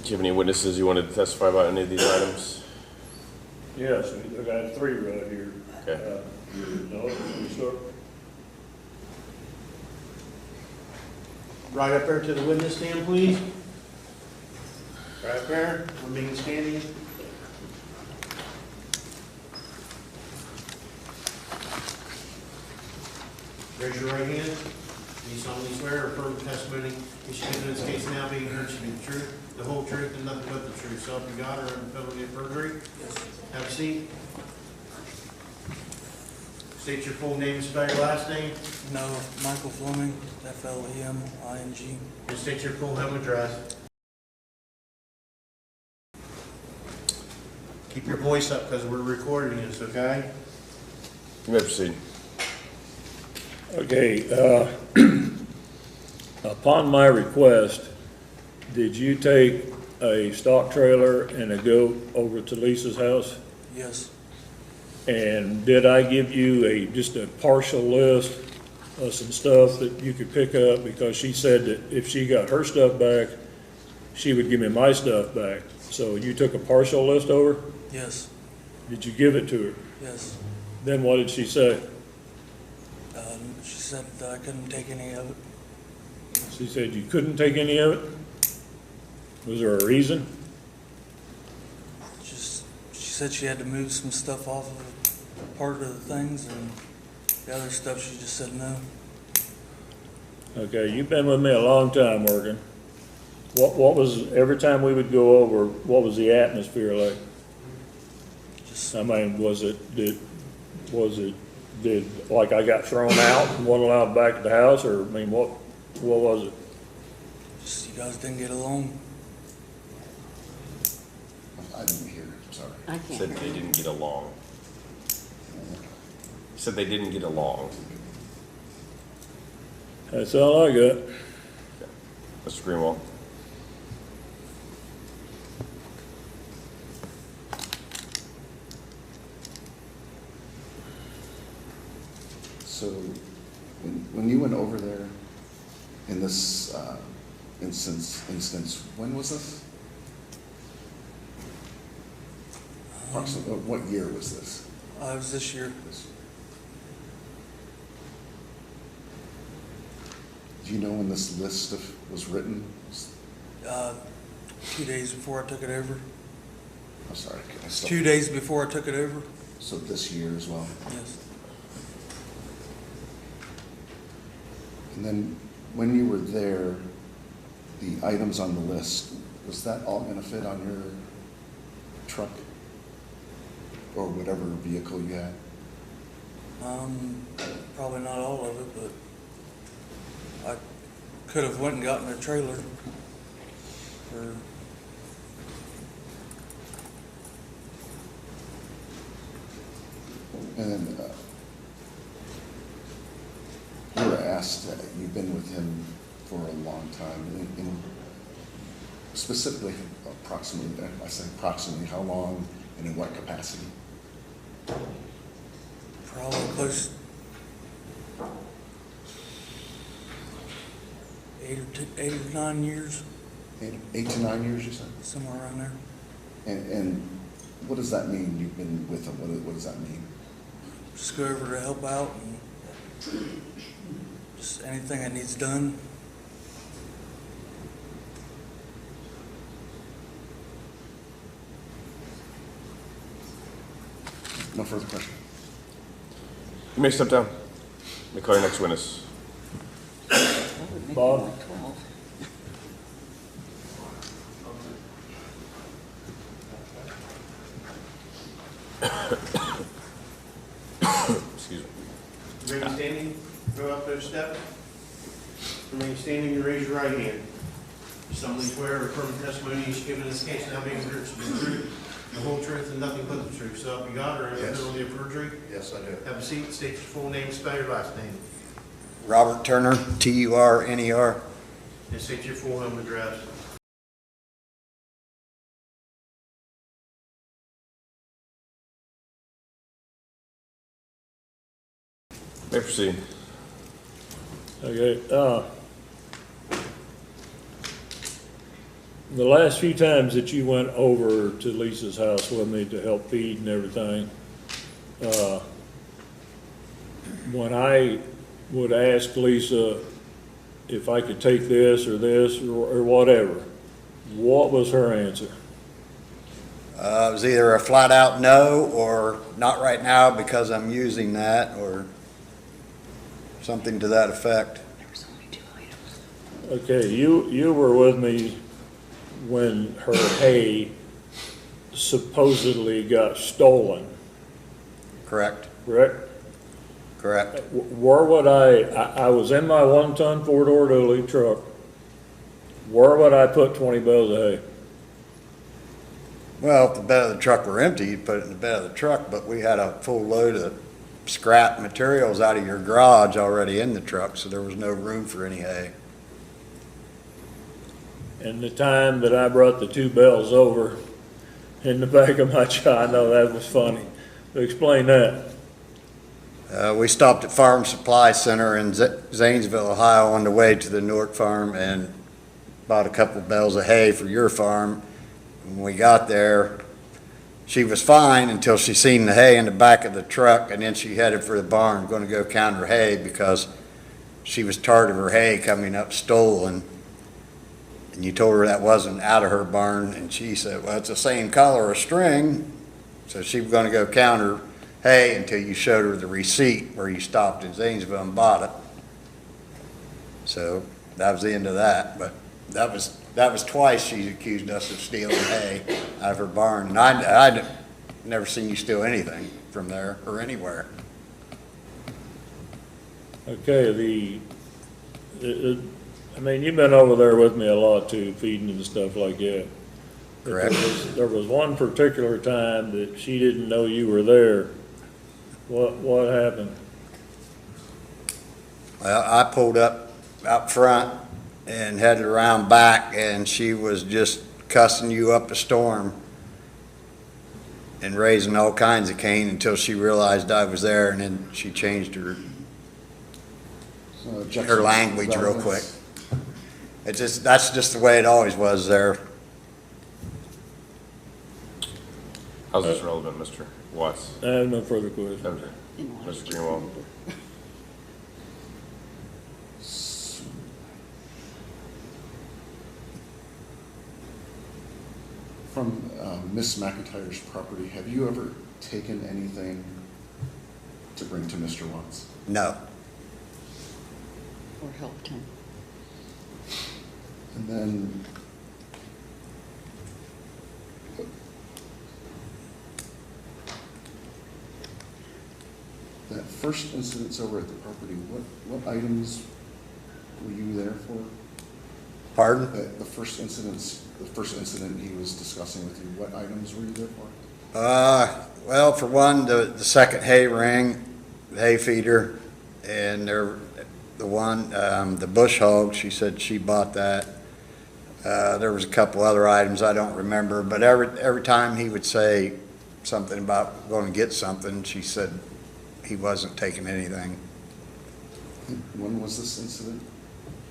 Speaker 2: Do you have any witnesses you wanted to testify about any of these items?
Speaker 3: Yes, I got three right here.
Speaker 2: Okay.
Speaker 3: No, you start.
Speaker 4: Right up there to the witness stand, please. Right up there, remain standing. Raise your right hand. Do you solemnly swear or affirm the testimony you should give in this case now being heard should be the truth, the whole truth, and nothing but the truth? So help you God, or under penalty of perjury? Yes. Have a seat. State your full name and spell your last name.
Speaker 7: No, Michael Fleming, Fleming.
Speaker 4: And state your full home address. Keep your voice up because we're recording this, okay?
Speaker 2: You may proceed.
Speaker 3: Okay, upon my request, did you take a stock trailer and a goat over to Lisa's house?
Speaker 7: Yes,
Speaker 3: And did I give you just a partial list of some stuff that you could pick up? Because she said that if she got her stuff back, she would give me my stuff back. So you took a partial list over?
Speaker 7: yes,
Speaker 3: Did you give it to her?
Speaker 7: yes.
Speaker 3: Then what did she say?
Speaker 7: She said that I couldn't take any of it.
Speaker 3: She said you couldn't take any of it? Was there a reason?
Speaker 7: She said she had to move some stuff off of part of the things, and the other stuff she just said no.
Speaker 3: Okay, you've been with me a long time working. What was, every time we would go over, what was the atmosphere like?
Speaker 7: Just,
Speaker 3: I mean, did, like I got thrown out and wasn't allowed back at the house, or, I mean, what was it?
Speaker 7: just you guys didn't get along.
Speaker 5: I didn't hear, sorry.
Speaker 6: I can't.
Speaker 2: Said they didn't get along. Said they didn't get along.
Speaker 3: That's all I got.
Speaker 2: Mr. Greenwald.
Speaker 5: So, when you went over there in this instance, when was this? Approximately, what year was this?
Speaker 7: It was this year.
Speaker 5: Do you know when this list was written?
Speaker 7: 2 days before I took it over.
Speaker 5: I'm sorry. I still-
Speaker 7: 2 days before I took it over.
Speaker 5: So this year as well?
Speaker 7: Yes.
Speaker 5: And then, when you were there, the items on the list, was that all gonna fit on your truck? Or whatever vehicle you had?
Speaker 7: Probably not all of it, but I could have went and gotten a trailer. Or
Speaker 5: And then, you were asked, you've been with him for a long time, in specifically, approximately, I say approximately, how long and in what capacity?
Speaker 7: Probably close 8 or 9 years,
Speaker 5: 8 to 9 years, you said?
Speaker 7: somewhere around there.
Speaker 5: And what does that mean, you've been with him? What does that mean?
Speaker 7: Just go over to help out and just anything that needs done.
Speaker 5: No further question.
Speaker 2: You may step down. May call your next witness.
Speaker 6: That would make it
Speaker 3: Bob?
Speaker 6: like 12.
Speaker 2: Excuse me.
Speaker 4: Remain standing, go up those steps. Remain standing and raise your right hand. You solemnly swear or affirm the testimony you give in this case now being heard to be the truth, the whole truth, and nothing but the truth. So help you God, or under
Speaker 8: Yes.
Speaker 4: penalty of perjury.
Speaker 8: Yes, I do.
Speaker 4: Have a seat, state your full name, spell your last name,
Speaker 8: Robert Turner, Turner.
Speaker 4: and state your full home address.
Speaker 2: May proceed.
Speaker 3: Okay, the last few times that you went over to Lisa's house with me to help feed and everything, when I would ask Lisa if I could take this or whatever, what was her answer?
Speaker 8: It was either a flat out no, or not right now because I'm using that, or something to that effect.
Speaker 6: There was only 2 items.
Speaker 3: Okay, you were with me when her hay supposedly got stolen,
Speaker 8: Correct?
Speaker 3: correct?
Speaker 8: Correct.
Speaker 3: Where would I was in my 1-ton 4-door dually truck. Where would I put 20 bales of hay?
Speaker 8: Well, if the bed of the truck were empty, you'd put it in the bed of the truck, but we had a full load of scrap materials out of your garage already in the truck, so there was no room for any hay.
Speaker 3: And the time that I brought the 2 bales over in the back of my truck, I know that was funny. Explain that.
Speaker 8: We stopped at Farm Supply Center in Zanesville, Ohio, on the way to the Newark farm and bought a couple bales of hay for your farm. When we got there, she was fine until she seen the hay in the back of the truck, and then she headed for the barn, going to go count her hay because she was tired of her hay coming up stolen. And you told her that wasn't out of her barn, and she said, well, it's the same color of string. So she was going to go count her hay until you showed her the receipt where you stopped in Zanesville and bought it. So that was the end of that, but that was twice she's accused us of stealing hay out of her barn. And I'd never seen you steal anything from there or anywhere.
Speaker 3: Okay, I mean, you've been over there with me a lot too, feeding and stuff like that. But
Speaker 8: Correct.
Speaker 3: There was one particular time that she didn't know you were there. What happened?
Speaker 8: Well, I pulled up out front and headed around back, and she was just cussing you up a storm and raising all kinds of cane until she realized I was there, and then she changed her language real quick. That's just the way it always was there.
Speaker 2: How's this relevant, Mr. Watts?
Speaker 3: I have no further questions.
Speaker 2: Okay.
Speaker 6: In the last
Speaker 2: Mr. Greenwald.
Speaker 5: From Miss McIntyre's property, have you ever taken anything to bring to Mr. Watts?
Speaker 8: No.
Speaker 6: Or helped him.
Speaker 5: And then, that first incident over at the property, what items were you there for?
Speaker 8: Pardon?
Speaker 5: The first incident he was discussing with you, what items were you there for?
Speaker 8: Well, for one, the second hay ring, the hay feeder, and the bush hog, she said she bought that. There was a couple other items I don't remember, but every time he would say something about going to get something, she said he wasn't taking anything.
Speaker 5: When was this incident?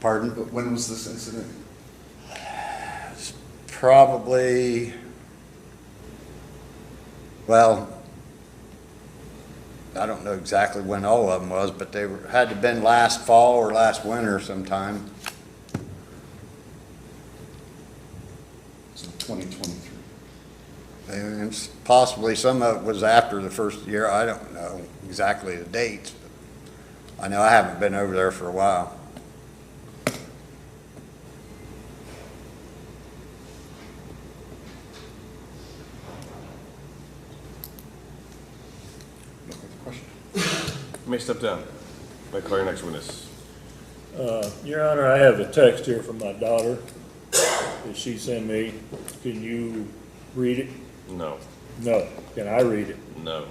Speaker 8: Pardon?
Speaker 5: When was this incident?
Speaker 8: Probably, well, I don't know exactly when all of them was, but had to been last fall or last winter sometime.
Speaker 5: So 2023.
Speaker 8: And it's possibly some of it was after the first year. I don't know exactly the dates. But I know I haven't been over there for a while.
Speaker 5: No further question.
Speaker 2: You may step down. May call your next witness.
Speaker 3: Your Honor, I have a text here from my daughter that she sent me. Can you read it?
Speaker 2: No.
Speaker 3: No. Can I read it?
Speaker 2: No.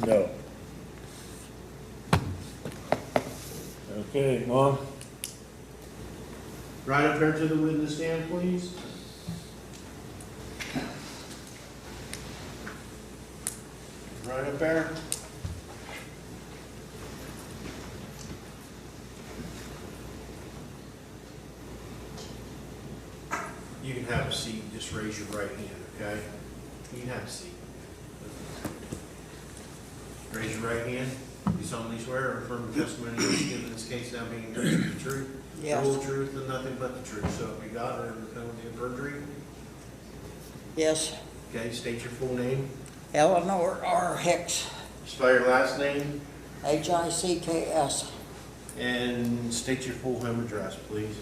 Speaker 3: No. Okay, Mom?
Speaker 4: Right up there to the witness stand, please. Right up there. You can have a seat, just raise your right hand, okay? You can have a seat. Raise your right hand. You solemnly swear or affirm the testimony you give in this case now being heard to be the truth, the
Speaker 6: Yes.
Speaker 4: whole truth, and nothing but the truth. So help you God, or under the penalty of perjury.
Speaker 6: Yes,
Speaker 4: Okay, state your full name.
Speaker 6: Eleanor Hicks,
Speaker 4: Spell your last name.
Speaker 6: Hicks,
Speaker 4: And state your full home address, please.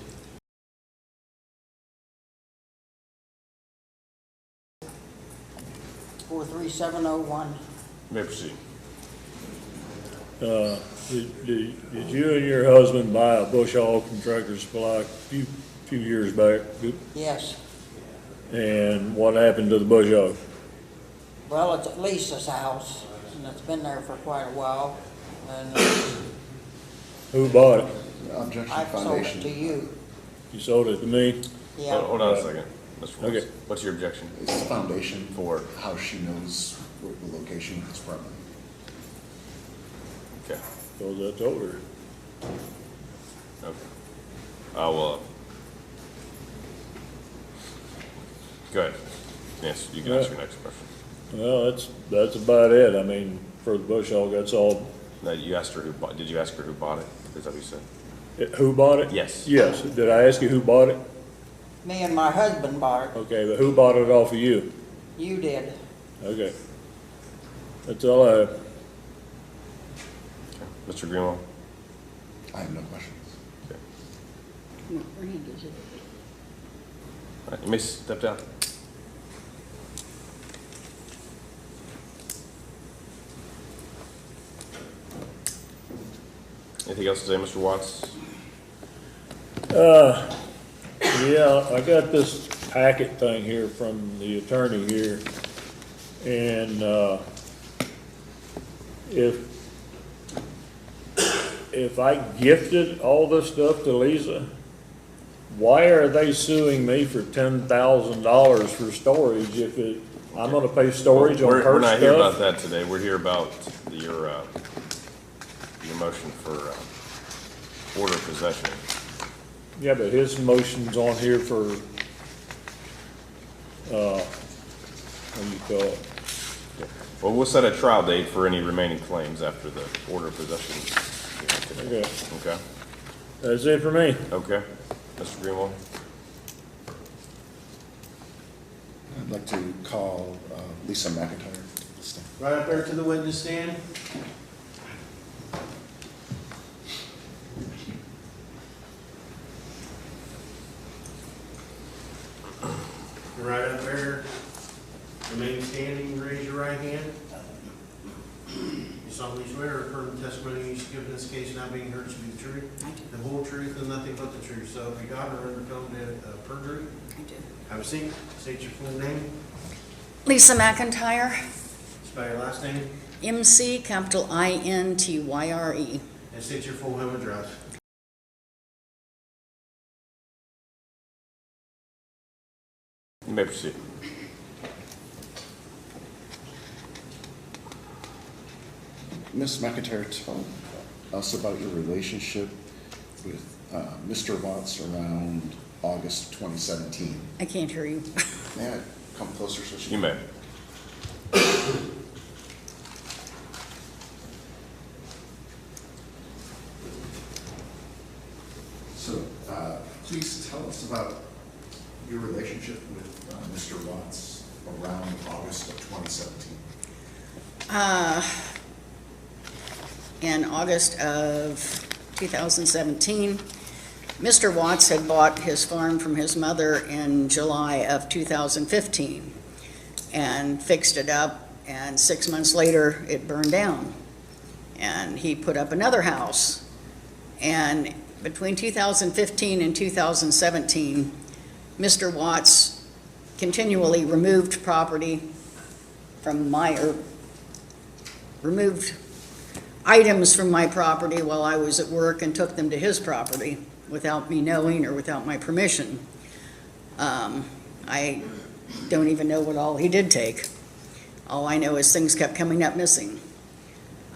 Speaker 6: 43701.
Speaker 2: You may proceed.
Speaker 3: Did you and your husband buy a bush hog from Tractor Supply a few years back?
Speaker 6: Yes.
Speaker 3: And what happened to the bush hog?
Speaker 6: Well, it's at Lisa's house, and it's been there for quite a while, and
Speaker 3: Who bought it?
Speaker 5: Objection
Speaker 6: I sold it to
Speaker 5: foundation.
Speaker 6: you.
Speaker 3: You sold it to me?
Speaker 6: Yeah.
Speaker 2: Hold on a second, Mr. Woods.
Speaker 3: Okay.
Speaker 2: What's your objection?
Speaker 5: It's the foundation
Speaker 2: For?
Speaker 5: how she knows where the location of this property.
Speaker 2: Okay.
Speaker 3: Because I told her.
Speaker 2: Okay. I will. Go ahead. Yes, you can ask your next question.
Speaker 3: Well, that's about it. I mean, for the bush hog, that's all.
Speaker 2: No, you asked her who bought. Did you ask her who bought it? Is that what you said?
Speaker 3: Who bought it?
Speaker 2: Yes.
Speaker 3: Yes. Did I ask you who bought it?
Speaker 6: Me and my husband bought it.
Speaker 3: Okay, but who bought it off of you?
Speaker 6: You did.
Speaker 3: Okay. That's all I have.
Speaker 2: Okay. Mr. Greenwald.
Speaker 5: I have no questions.
Speaker 2: Okay.
Speaker 6: What brand is it?
Speaker 2: All right, you may step down. Anything else to say, Mr. Watts?
Speaker 3: Yeah, I got this packet thing here from the attorney here. And, if I gifted all this stuff to Lisa, why are they suing me for $10,000 for storage if I'm gonna pay storage on her stuff?
Speaker 2: We're not here about that today. We're here about your motion for order of possession.
Speaker 3: Yeah, but his motion's on here for, what do you call it?
Speaker 2: Well, we'll set a trial date for any remaining claims after the order of possession.
Speaker 3: Okay,
Speaker 2: Okay?
Speaker 3: that's it for me.
Speaker 2: Okay. Mr. Greenwald?
Speaker 5: I'd like to call Lisa McIntyre.
Speaker 4: Right up there to the witness stand. Right up there. Remain standing, raise your right hand. You solemnly swear or affirm the testimony you give in this case now being heard to be the truth,
Speaker 6: I do.
Speaker 4: the whole truth, and nothing but the truth. So help you God, or under penalty of perjury.
Speaker 6: I do.
Speaker 4: Have a seat. State your full name.
Speaker 9: Lisa McIntyre,
Speaker 4: Spell your last name
Speaker 9: MC capital INTYRE.
Speaker 4: and state your full home address.
Speaker 2: You may proceed.
Speaker 5: Ms. McIntyre, tell us about your relationship with Mr. Watts around August 2017.
Speaker 9: I can't hear you.
Speaker 5: May I come closer so she
Speaker 2: You may.
Speaker 5: So, please tell us about your relationship with Mr. Watts around August of 2017.
Speaker 9: In August of 2017, Mr. Watts had bought his farm from his mother in July of 2015 and fixed it up, and 6 months later, it burned down. And he put up another house. And between 2015 and 2017, Mr. Watts continually removed property from removed items from my property while I was at work and took them to his property without me knowing or without my permission. I don't even know what all he did take. All I know is things kept coming up missing.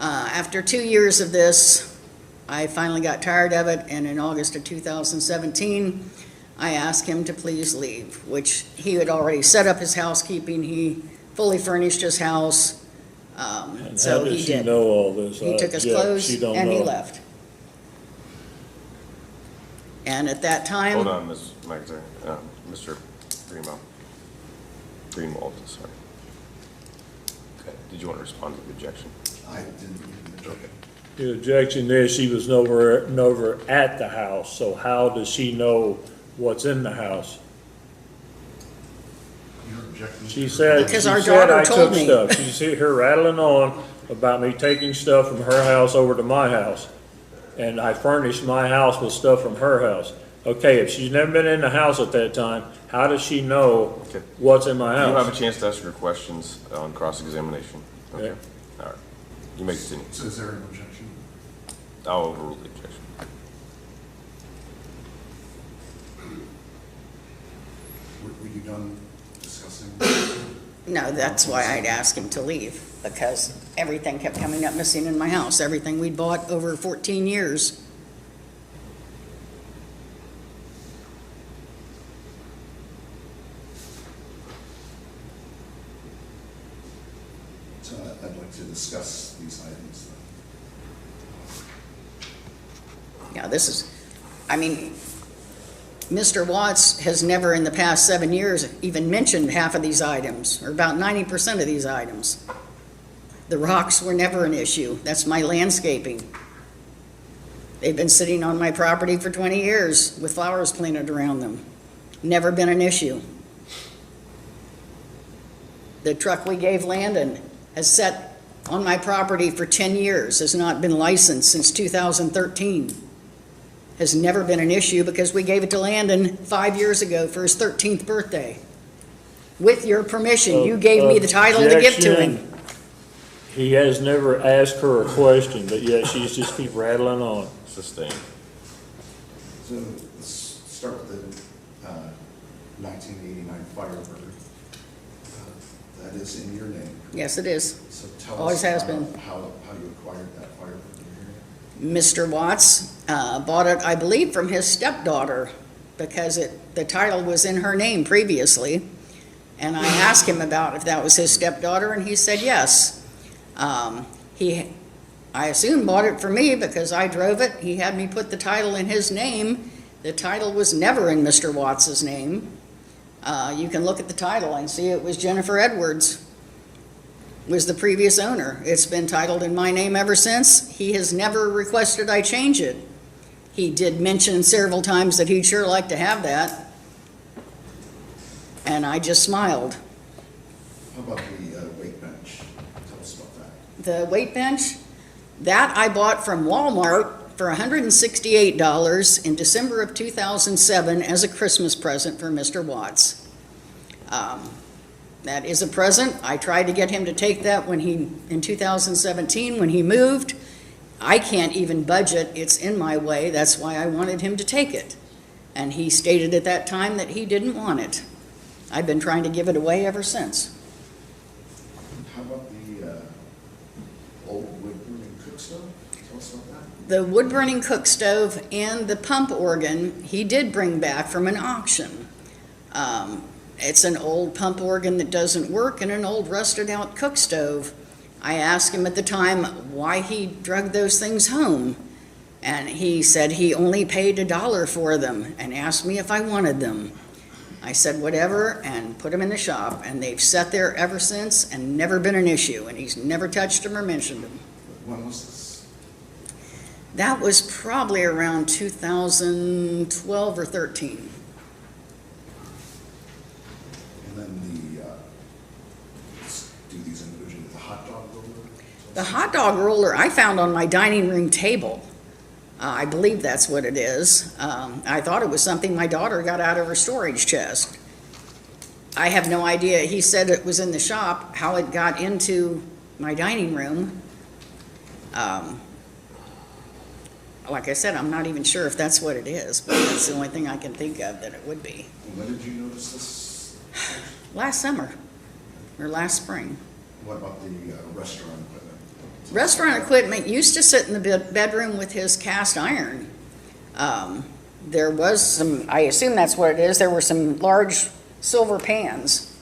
Speaker 9: After 2 years of this, I finally got tired of it, and in August of 2017, I asked him to please leave, which he had already set up his housekeeping. He fully furnished his house.
Speaker 3: And
Speaker 9: So
Speaker 3: how
Speaker 9: he
Speaker 3: does she
Speaker 9: did.
Speaker 3: know all this?
Speaker 9: He took his
Speaker 3: Yeah,
Speaker 9: clothes
Speaker 3: she don't
Speaker 9: and he
Speaker 3: know.
Speaker 9: left. And at that time,
Speaker 2: Hold on, Ms. McIntyre. Mr. Greenwald, sorry. Okay. Did you want to respond to the objection?
Speaker 5: I didn't even okay.
Speaker 3: The objection is she was never at the house, so how does she know what's in the house?
Speaker 5: You're objecting.
Speaker 3: She said,
Speaker 9: Because
Speaker 3: she
Speaker 9: our
Speaker 3: said
Speaker 9: daughter
Speaker 3: I
Speaker 9: told
Speaker 3: took
Speaker 9: me.
Speaker 3: stuff. She's here rattling on about me taking stuff from her house over to my house. And I furnished my house with stuff from her house. Okay, if she's never been in the house at that time, how does she know
Speaker 2: Okay.
Speaker 3: what's in my
Speaker 2: You have a
Speaker 3: house?
Speaker 2: chance to ask your questions on cross-examination. Okay.
Speaker 3: Yeah.
Speaker 2: All right. You may continue.
Speaker 5: So is there an objection?
Speaker 2: I'll overrule the objection.
Speaker 5: Were you done discussing?
Speaker 9: no, that's why I'd ask him to leave, because everything kept coming up missing in my house, everything we'd bought over 14 years.
Speaker 5: So I'd like to discuss these items.
Speaker 9: Yeah, this is, I mean, Mr. Watts has never in the past 7 years even mentioned half of these items, or about 90% of these items. The rocks were never an issue. That's my landscaping. They've been sitting on my property for 20 years with flowers planted around them. Never been an issue. The truck we gave Landon has sat on my property for 10 years, has not been licensed since 2013. Has never been an issue because we gave it to Landon 5 years ago for his 13th birthday. With your permission, you gave me the title to give to him.
Speaker 3: Objection. He has never asked her a question, but yet she's just keep rattling on.
Speaker 2: Sustained.
Speaker 5: So let's start with the 1989 Firebird. That is in your name.
Speaker 9: Yes, it is.
Speaker 5: So tell
Speaker 9: Always
Speaker 5: us
Speaker 9: has been.
Speaker 5: how you acquired that Firebird in your name.
Speaker 9: Mr. Watts bought it, I believe, from his stepdaughter because the title was in her name previously. And I asked him about if that was his stepdaughter, and he said yes. I assume bought it for me because I drove it. He had me put the title in his name. The title was never in Mr. Watts's name. You can look at the title and see it was Jennifer Edwards was the previous owner. It's been titled in my name ever since. He has never requested I change it. He did mention several times that he'd sure like to have that. And I just smiled.
Speaker 5: How about the weight bench? Tell us about that.
Speaker 9: The weight bench, that I bought from Walmart for $168 in December of 2007 as a Christmas present for Mr. Watts. That is a present. I tried to get him to take that in 2017, when he moved. I can't even budget, it's in my way, that's why I wanted him to take it. And he stated at that time that he didn't want it. I've been trying to give it away ever since.
Speaker 5: How about the old wood-burning cook stove? Tell us about that.
Speaker 9: The wood-burning cook stove and the pump organ, he did bring back from an auction. It's an old pump organ that doesn't work and an old rusted-out cook stove. I asked him at the time why he drug those things home, and he said he only paid $1 for them and asked me if I wanted them. I said whatever and put them in the shop, and they've sat there ever since and never been an issue, and he's never touched them or mentioned them.
Speaker 5: When was this?
Speaker 9: That was probably around 2012 or 13.
Speaker 5: And then do these individually, the hot dog roller?
Speaker 9: The hot dog roller I found on my dining room table. I believe that's what it is. I thought it was something my daughter got out of her storage chest. I have no idea. He said it was in the shop, how it got into my dining room. Like I said, I'm not even sure if that's what it is, but that's the only thing I can think of that it would be.
Speaker 5: And when did you notice this?
Speaker 9: Last summer, or last spring.
Speaker 5: What about the restaurant equipment?
Speaker 9: Restaurant equipment used to sit in the bedroom with his cast iron. There was some, I assume that's what it is, there were some large silver pans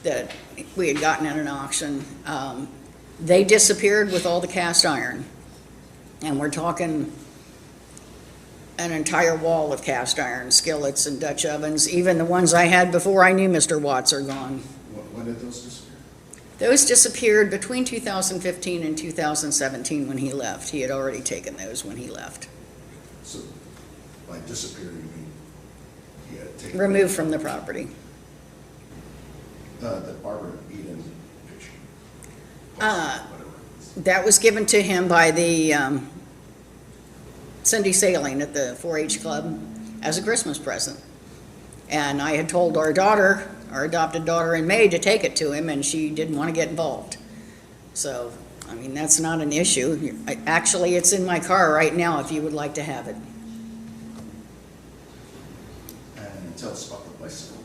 Speaker 9: that we had gotten at an auction. They disappeared with all the cast iron. And we're talking an entire wall of cast iron skillets and Dutch ovens. Even the ones I had before I knew Mr. Watts are gone.
Speaker 5: When did those disappear?
Speaker 9: Those disappeared between 2015 and 2017 when he left. He had already taken those when he left.
Speaker 5: So by disappear, you mean he had taken?
Speaker 9: Removed from the property.
Speaker 5: The Barbara Eden picture.
Speaker 9: Uh,
Speaker 5: Whatever it is.
Speaker 9: That was given to him by the Cindy Sailing at the 4-H Club as a Christmas present. And I had told our daughter, our adopted daughter in May, to take it to him, and she didn't want to get involved. So, I mean, that's not an issue. Actually, it's in my car right now if you would like to have it.
Speaker 5: And tell us about the bicycle.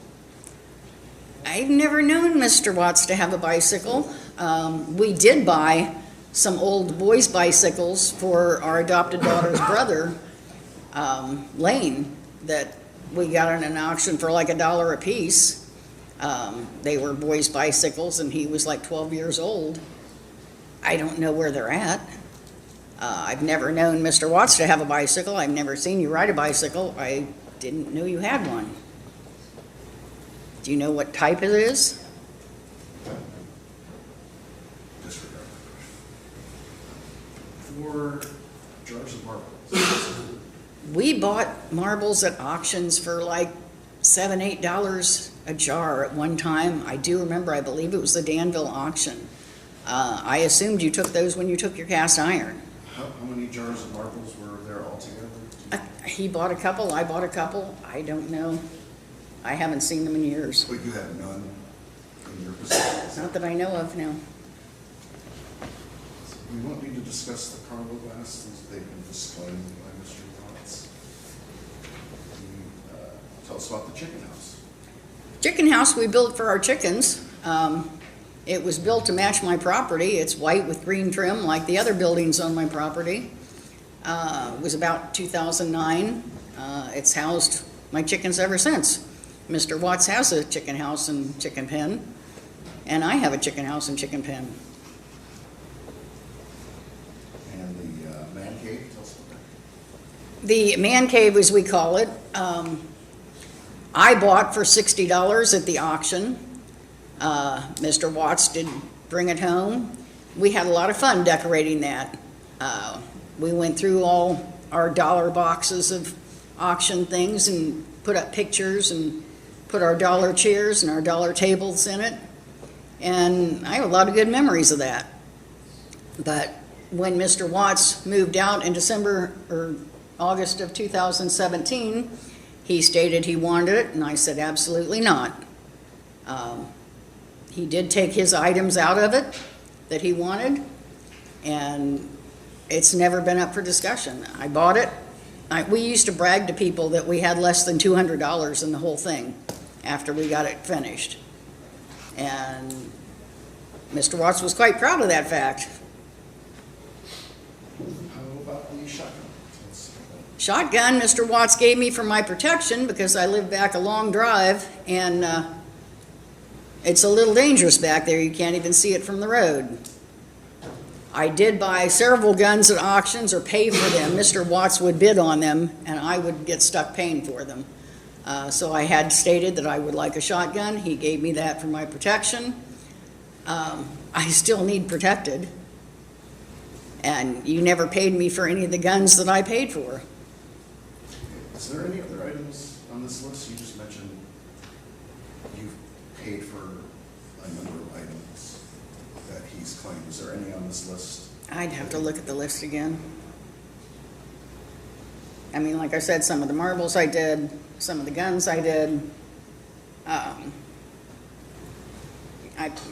Speaker 9: I've never known Mr. Watts to have a bicycle. We did buy some old boys' bicycles for our adopted daughter's brother, Lane, that we got in an auction for like $1 a piece. They were boys' bicycles, and he was like 12 years old. I don't know where they're at. I've never known Mr. Watts to have a bicycle. I've never seen you ride a bicycle. I didn't know you had one. Do you know what type it is?
Speaker 5: Disregard that question. For jars of marbles.
Speaker 9: We bought marbles at auctions for like $7, $8 a jar at one time. I do remember, I believe it was the Danville auction. I assumed you took those when you took your cast iron.
Speaker 5: How many jars of marbles were there altogether?
Speaker 9: He bought a couple, I bought a couple. I don't know. I haven't seen them in years.
Speaker 5: But you have none in your possession?
Speaker 9: Not that I know of, no.
Speaker 5: We won't need to discuss the cargo glass since they've been disclaimed by Mr. Watts. Can you tell us about the chicken house?
Speaker 9: Chicken house we built for our chickens. It was built to match my property. It's white with green trim like the other buildings on my property. It was about 2009. It's housed my chickens ever since. Mr. Watts has a chicken house and chicken pen, and I have a chicken house and chicken pen.
Speaker 5: And the man cave, tell us about that.
Speaker 9: The man cave, as we call it, I bought for $60 at the auction. Mr. Watts did bring it home. We had a lot of fun decorating that. We went through all our dollar boxes of auction things and put up pictures and put our dollar chairs and our dollar tables in it. And I have a lot of good memories of that. But when Mr. Watts moved out in December or August of 2017, he stated he wanted it, and I said absolutely not. He did take his items out of it that he wanted, and it's never been up for discussion. I bought it. We used to brag to people that we had less than $200 in the whole thing after we got it finished. And Mr. Watts was quite proud of that fact.
Speaker 5: How about the shotgun?
Speaker 9: Shotgun, Mr. Watts gave me for my protection because I live back a long drive, and it's a little dangerous back there. You can't even see it from the road. I did buy several guns at auctions or pay for them. Mr. Watts would bid on them, and I would get stuck paying for them. So I had stated that I would like a shotgun. He gave me that for my protection. I still need protected. And you never paid me for any of the guns that I paid for.
Speaker 5: Is there any other items on this list? You just mentioned you've paid for a number of items that he's claimed. Is there any on this list?
Speaker 9: I'd have to look at the list again. I mean, like I said, some of the marbles I did, some of the guns I did. I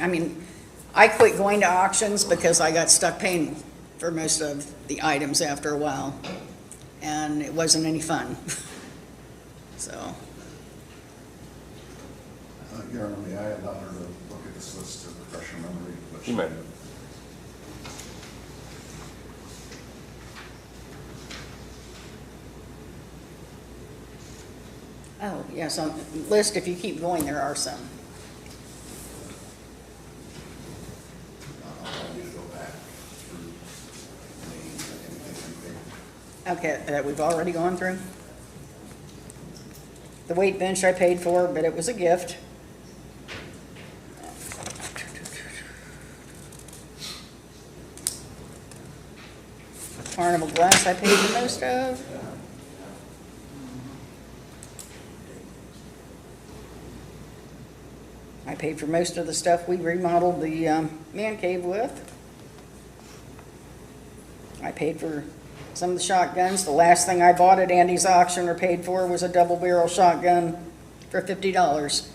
Speaker 9: mean, I quit going to auctions because I got stuck paying for most of the items after a while, and it wasn't any fun. So,
Speaker 5: Your Honor, may I allow her to look at this list to refresh her memory?
Speaker 2: You may.
Speaker 9: oh, yes, on the list, if you keep going, there are some.
Speaker 5: I'll need to go back through names and anything you paid.
Speaker 9: Okay, that we've already gone through. The weight bench I paid for, but it was a gift. Carnival glass I paid the most of. I paid for most of the stuff we remodeled the man cave with. I paid for some of the shotguns. The last thing I bought at Andy's auction or paid for was a double barrel shotgun for $50.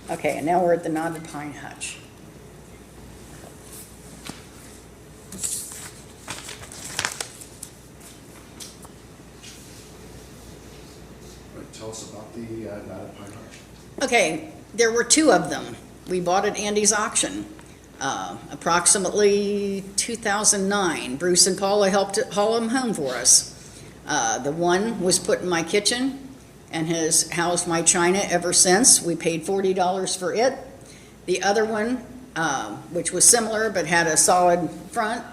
Speaker 9: Okay, and now we're at the knotted pine hutch.
Speaker 5: Right, tell us about the knotted pine hutch.
Speaker 9: Okay, there were two of them. We bought at Andy's auction. Approximately 2009, Bruce and Paula helped haul them home for us. The one was put in my kitchen and has housed my china ever since. We paid $40 for it. The other one, which was similar but had a solid front,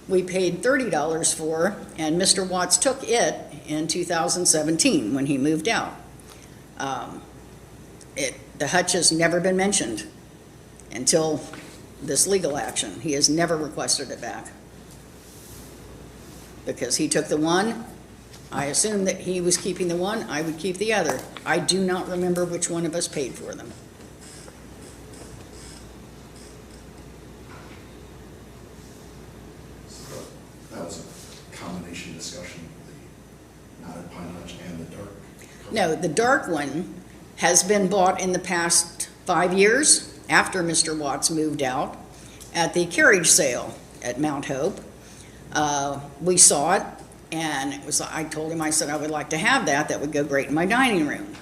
Speaker 9: we paid $30 for, and Mr. Watts took it in 2017 when he moved out. The hutch has never been mentioned until this legal action. He has never requested it back. Because he took the one, I assumed that he was keeping the one, I would keep the other. I do not remember which one of us paid for them.
Speaker 5: So that was a combination discussion, the knotted pine hutch and the dark color.
Speaker 9: No, the dark one has been bought in the past 5 years after Mr. Watts moved out at the carriage sale at Mount Hope. We saw it, and it was, I told him, I said I would like to have that. That would go great in my dining room.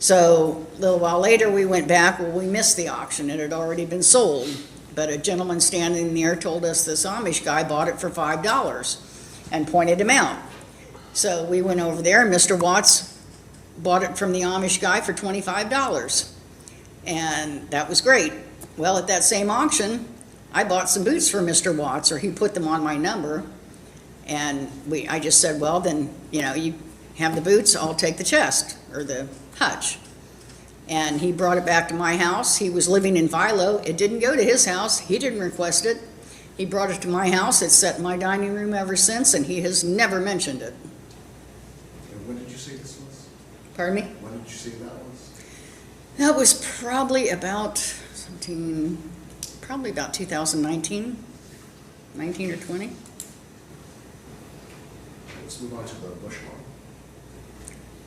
Speaker 9: So a little while later, we went back. Well, we missed the auction. It had already been sold. But a gentleman standing there told us this Amish guy bought it for $5 and pointed him out. So we went over there, and Mr. Watts bought it from the Amish guy for $25. And that was great. Well, at that same auction, I bought some boots for Mr. Watts, or he put them on my number. And I just said, well, then, you have the boots, I'll take the chest, or the hutch. And he brought it back to my house. He was living in Philo. It didn't go to his house. He didn't request it. He brought it to my house. It's sat in my dining room ever since, and he has never mentioned it.
Speaker 5: And when did you say this was?
Speaker 9: Pardon me?
Speaker 5: When did you say that was?
Speaker 9: That was probably about 2019, 19 or 20.
Speaker 5: Let's move on to the bush hog.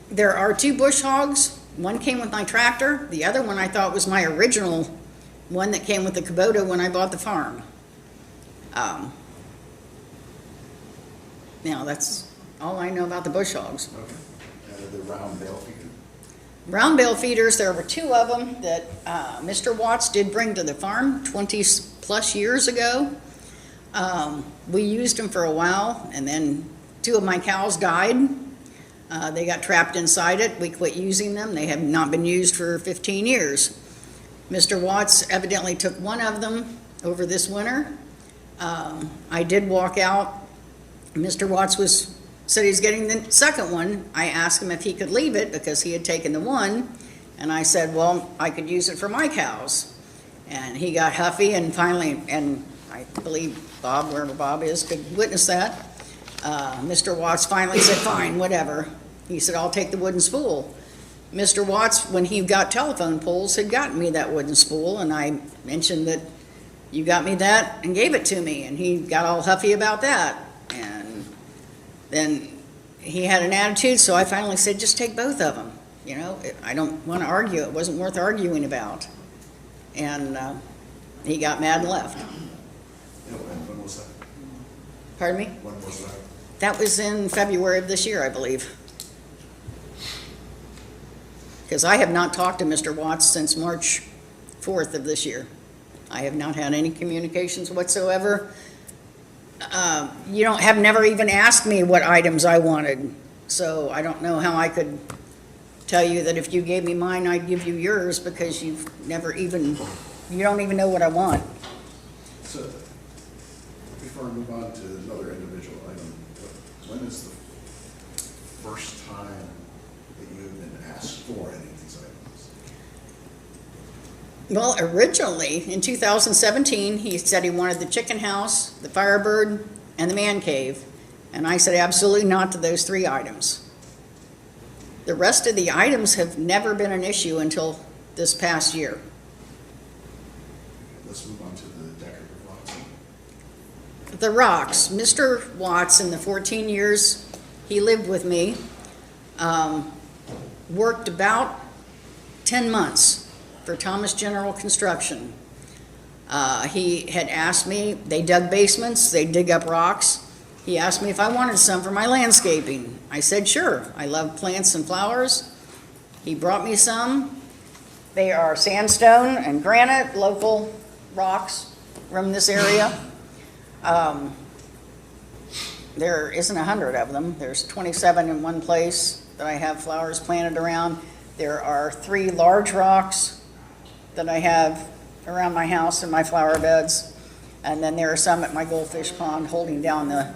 Speaker 9: There are two bush hogs. one came with my tractor, the other one I thought was my original one that came with the Kubota when I bought the farm. Now, that's all I know about the bush hogs.
Speaker 5: The round bale feeder.
Speaker 9: Brown bale feeders, there were two of them that Mr. Watts did bring to the farm 20-plus years ago. We used them for a while, and then two of my cows died. They got trapped inside it. We quit using them. They have not been used for 15 years. Mr. Watts evidently took one of them over this winter. I did walk out. Mr. Watts said he's getting the second one. I asked him if he could leave it because he had taken the one, and I said, well, I could use it for my cows. And he got huffy, and finally, and I believe Bob, wherever Bob is, could witness that. Mr. Watts finally said, fine, whatever. He said, I'll take the wooden spool. Mr. Watts, when he got telephone poles, had gotten me that wooden spool, and I mentioned that you got me that and gave it to me, and he got all huffy about that. And then he had an attitude, so I finally said, just take both of them. You know, I don't want to argue. It wasn't worth arguing about. And he got mad and left.
Speaker 5: When was that?
Speaker 9: Pardon me?
Speaker 5: When was that?
Speaker 9: That was in February of this year, I believe. Because I have not talked to Mr. Watts since March 4th of this year. I have not had any communications whatsoever. You have never even asked me what items I wanted, so I don't know how I could tell you that if you gave me mine, I'd give you yours, because you don't even know what I want.
Speaker 5: So, before I move on to another individual item, when is the first time that you have been asked for any of these items?
Speaker 9: Well, originally, in 2017, he said he wanted the chicken house, the Firebird, and the man cave, and I said absolutely not to those three items. The rest of the items have never been an issue until this past year.
Speaker 5: Let's move on to the decorative rocks.
Speaker 9: The rocks, Mr. Watts, in the 14 years he lived with me, worked about 10 months for Thomas General Construction. He had asked me, they dug basements, they dig up rocks. He asked me if I wanted some for my landscaping. I said, sure, I love plants and flowers. He brought me some. They are sandstone and granite, local rocks from this area. There isn't 100 of them. There's 27 in one place that I have flowers planted around. There are 3 large rocks that I have around my house and my flower beds. And then there are some at my goldfish pond holding down the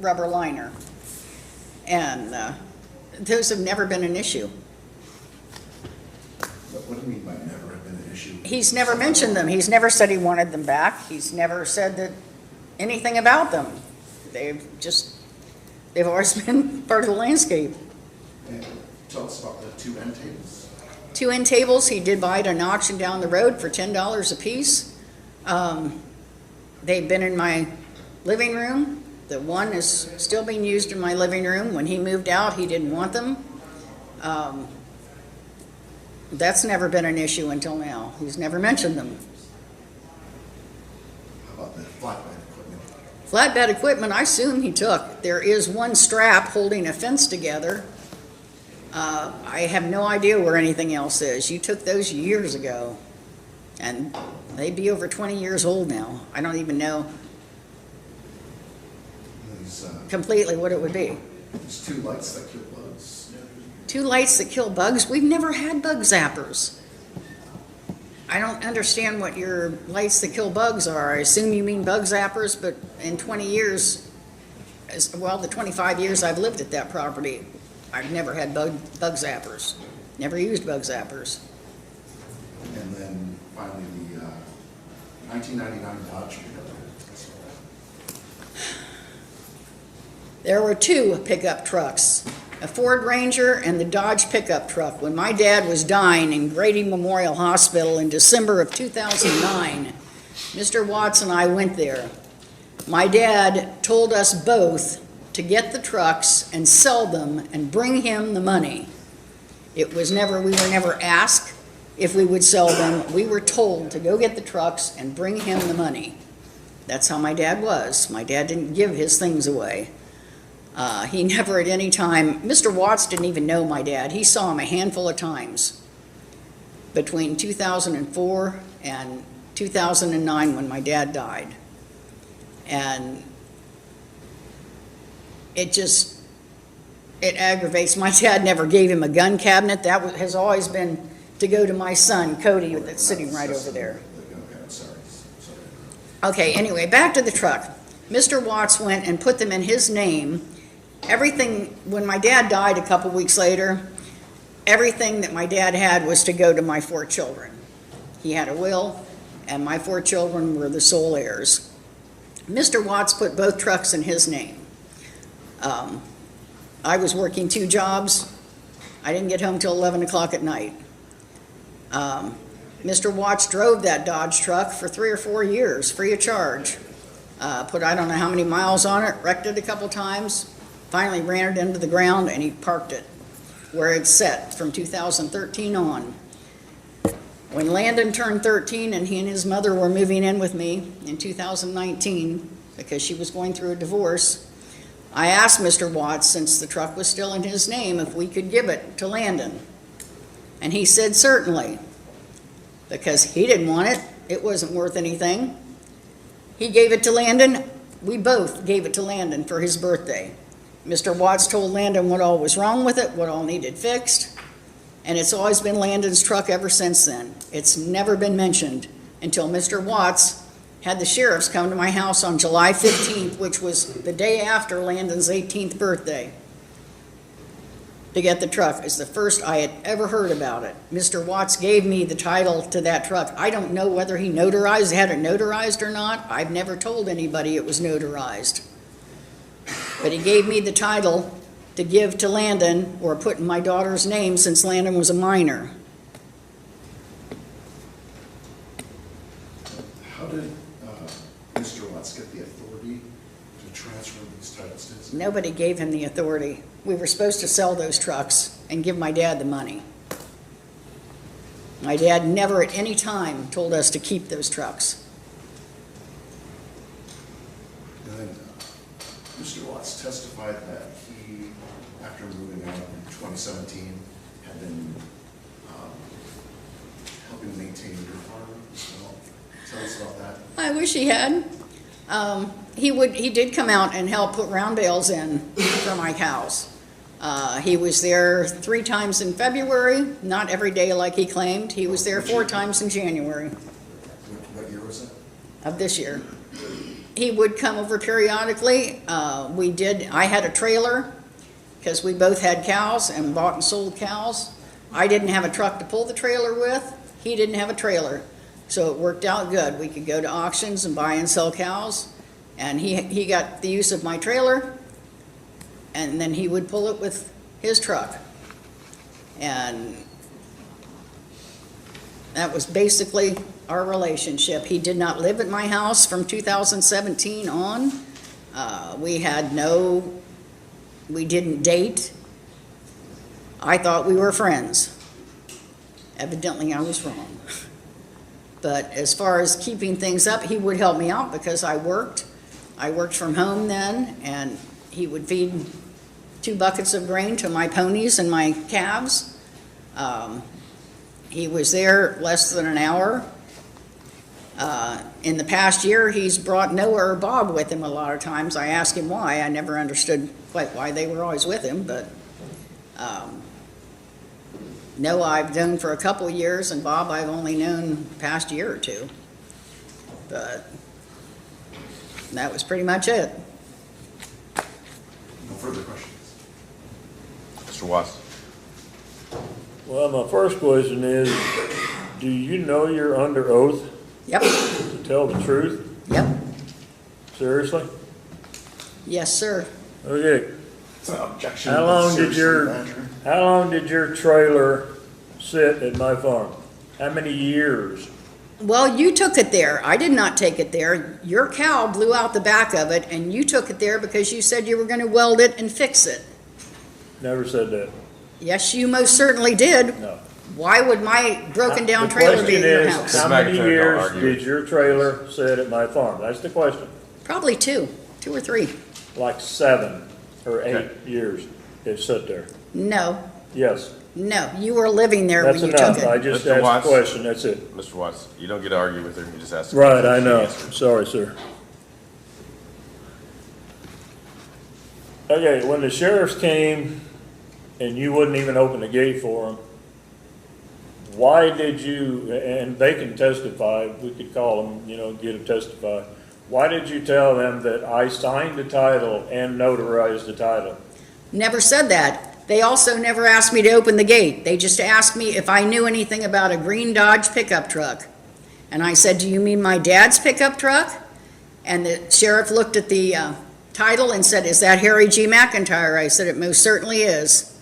Speaker 9: rubber liner. And those have never been an issue.
Speaker 5: What do you mean by never have been an issue?
Speaker 9: He's never mentioned them. He's never said he wanted them back. He's never said that anything about them. They've always been part of the landscape.
Speaker 5: And tell us about the 2 end tables.
Speaker 9: 2 end tables, he did buy at an auction down the road for $10 a piece. They've been in my living room. The one is still being used in my living room. When he moved out, he didn't want them. That's never been an issue until now. He's never mentioned them.
Speaker 5: How about the flatbed equipment?
Speaker 9: Flatbed equipment, I assume he took. There is one strap holding a fence together. I have no idea where anything else is. You took those years ago, and they'd be over 20 years old now. I don't even know completely what it would be.
Speaker 5: There's 2 lights that kill bugs.
Speaker 9: 2 lights that kill bugs? We've never had bug zappers. I don't understand what your lights that kill bugs are. I assume you mean bug zappers, but in 20 years, the 25 years I've lived at that property, I've never had bug zappers. Never used bug zappers.
Speaker 5: And then finally the 1999 Dodge pickup.
Speaker 9: There were 2 pickup trucks, a Ford Ranger and the Dodge pickup truck. When my dad was dying in Grady Memorial Hospital in December of 2009, Mr. Watts and I went there. My dad told us both to get the trucks and sell them and bring him the money. It was never, we were never asked if we would sell them. We were told to go get the trucks and bring him the money. That's how my dad was. My dad didn't give his things away. He never at any time, Mr. Watts didn't even know my dad. He saw him a handful of times between 2004 and 2009 when my dad died. And it aggravates. My dad never gave him a gun cabinet. That has always been to go to my son, Cody, that's sitting right over there.
Speaker 5: Okay, sorry.
Speaker 9: Okay, anyway, back to the truck. Mr. Watts went and put them in his name. Everything, when my dad died a couple weeks later, everything that my dad had was to go to my 4 children. He had a will, and my 4 children were the sole heirs. Mr. Watts put both trucks in his name. I was working 2 jobs. I didn't get home till 11 o'clock at night. Mr. Watts drove that Dodge truck for 3 or 4 years, free of charge. Put I don't know how many miles on it, wrecked it a couple times, finally ran it into the ground, and he parked it where it's set from 2013 on. When Landon turned 13 and he and his mother were moving in with me in 2019 because she was going through a divorce, I asked Mr. Watts, since the truck was still in his name, if we could give it to Landon. And he said certainly, because he didn't want it. It wasn't worth anything. He gave it to Landon. We both gave it to Landon for his birthday. Mr. Watts told Landon what all was wrong with it, what all needed fixed, and it's always been Landon's truck ever since then. It's never been mentioned until Mr. Watts had the sheriffs come to my house on July 15th, which was the day after Landon's 18th birthday, to get the truck. It's the first I had ever heard about it. Mr. Watts gave me the title to that truck. I don't know whether he had it notarized or not. I've never told anybody it was notarized. But he gave me the title to give to Landon, or put in my daughter's name, since Landon was a minor.
Speaker 5: How did Mr. Watts get the authority to transfer these titles to his?
Speaker 9: Nobody gave him the authority. We were supposed to sell those trucks and give my dad the money. My dad never at any time told us to keep those trucks.
Speaker 5: And then Mr. Watts testified that he, after moving out in 2017, had been helping maintain your farm as well. Tell us about that.
Speaker 9: I wish he had. He did come out and help put round bales in for my cows. He was there 3 times in February, not every day like he claimed. He was there 4 times in January
Speaker 5: What year was that?
Speaker 9: of this year. He would come over periodically. I had a trailer because we both had cows and bought and sold cows. I didn't have a truck to pull the trailer with. He didn't have a trailer. So it worked out good. We could go to auctions and buy and sell cows. And he got the use of my trailer, and then he would pull it with his truck. And that was basically our relationship. He did not live at my house from 2017 on. We didn't date. I thought we were friends. Evidently, I was wrong. But as far as keeping things up, he would help me out because I worked. I worked from home then, and he would feed 2 buckets of grain to my ponies and my calves. He was there less than an hour. In the past year, he's brought Noah or Bob with him a lot of times. I asked him why. I never understood quite why they were always with him, but Noah I've known for a couple years, and Bob I've only known the past year or 2. But that was pretty much it.
Speaker 5: No further questions.
Speaker 2: Mr. Watts?
Speaker 3: Well, my first question is, do you know you're under oath
Speaker 9: Yep,
Speaker 3: to tell the truth?
Speaker 9: yep,
Speaker 3: Seriously?
Speaker 9: yes, sir.
Speaker 3: Okay,
Speaker 5: It's an objection.
Speaker 3: how long did
Speaker 5: Seriously, Badger.
Speaker 3: how long did your trailer sit at my farm? How many years?
Speaker 9: Well, you took it there. I did not take it there. Your cow blew out the back of it, and you took it there because you said you were going to weld it and fix it.
Speaker 3: Never said that.
Speaker 9: Yes, you most certainly did.
Speaker 3: No.
Speaker 9: Why would my broken down trailer be in your
Speaker 3: The
Speaker 9: house?
Speaker 3: question is, how many
Speaker 2: Mr. McIntyre,
Speaker 3: years
Speaker 2: don't argue.
Speaker 3: did your trailer sit at my farm? That's the question.
Speaker 9: Probably two or three.
Speaker 3: Like 7 or 8
Speaker 2: Okay.
Speaker 3: years it sat there.
Speaker 9: No,
Speaker 3: Yes,
Speaker 9: no, you were living there
Speaker 3: that's
Speaker 9: when you took
Speaker 3: enough. I
Speaker 9: it.
Speaker 3: just
Speaker 2: Mr.
Speaker 3: asked a
Speaker 2: Watts?
Speaker 3: question, that's it.
Speaker 2: Mr. Watts, you don't get to argue with her, you just ask. the
Speaker 3: Right,
Speaker 2: question.
Speaker 3: I
Speaker 2: She
Speaker 3: know.
Speaker 2: answered.
Speaker 3: Sorry, sir. Okay, when the sheriffs came and you wouldn't even open the gate for them, why did you, and they can testify, we could call them, get them testify. Why did you tell them that I signed the title and notarized the title?
Speaker 9: Never said that. They also never asked me to open the gate. They just asked me if I knew anything about a green Dodge pickup truck. And I said, do you mean my dad's pickup truck? And the sheriff looked at the title and said, is that Harry G. McIntyre? I said, it most certainly is.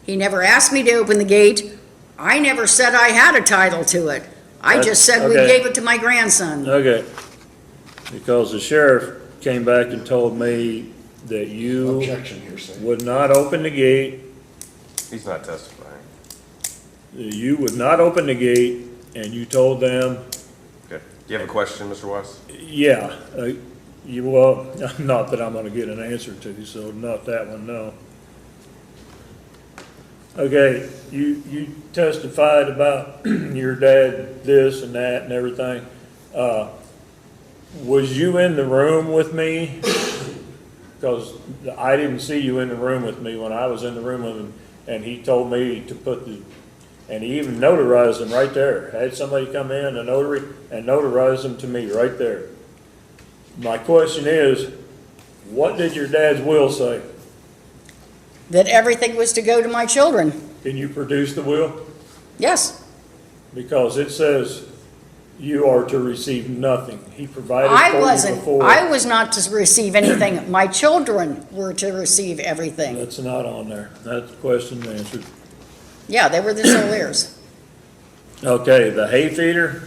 Speaker 9: He never asked me to open the gate. I never said I had a title to it. I just said we
Speaker 3: Okay.
Speaker 9: gave it to my grandson.
Speaker 3: Okay, because the sheriff came back and told me that you
Speaker 5: Objection, hearsay.
Speaker 3: would not open the gate,
Speaker 2: He's not testifying.
Speaker 3: you would not open the gate, and you told them,
Speaker 2: Okay. Do you have a question, Mr. Watts?
Speaker 3: yeah, well, not that I'm gonna get an answer to, so not that one, no. Okay, you testified about your dad this and that and everything. Was you in the room with me? Because I didn't see you in the room with me when I was in the room with him, and he told me to put and he even notarized them right there. Had somebody come in, a notary, and notarize them to me right there. My question is, what did your dad's will say?
Speaker 9: That everything was to go to my children.
Speaker 3: Can you produce the will?
Speaker 9: Yes.
Speaker 3: Because it says you are to receive nothing. He provided
Speaker 9: I
Speaker 3: for you
Speaker 9: wasn't,
Speaker 3: before.
Speaker 9: I was not to receive anything. My children were to receive everything.
Speaker 3: That's not on there. That's the question answered.
Speaker 9: Yeah, they were the sole heirs.
Speaker 3: Okay, the hay feeder.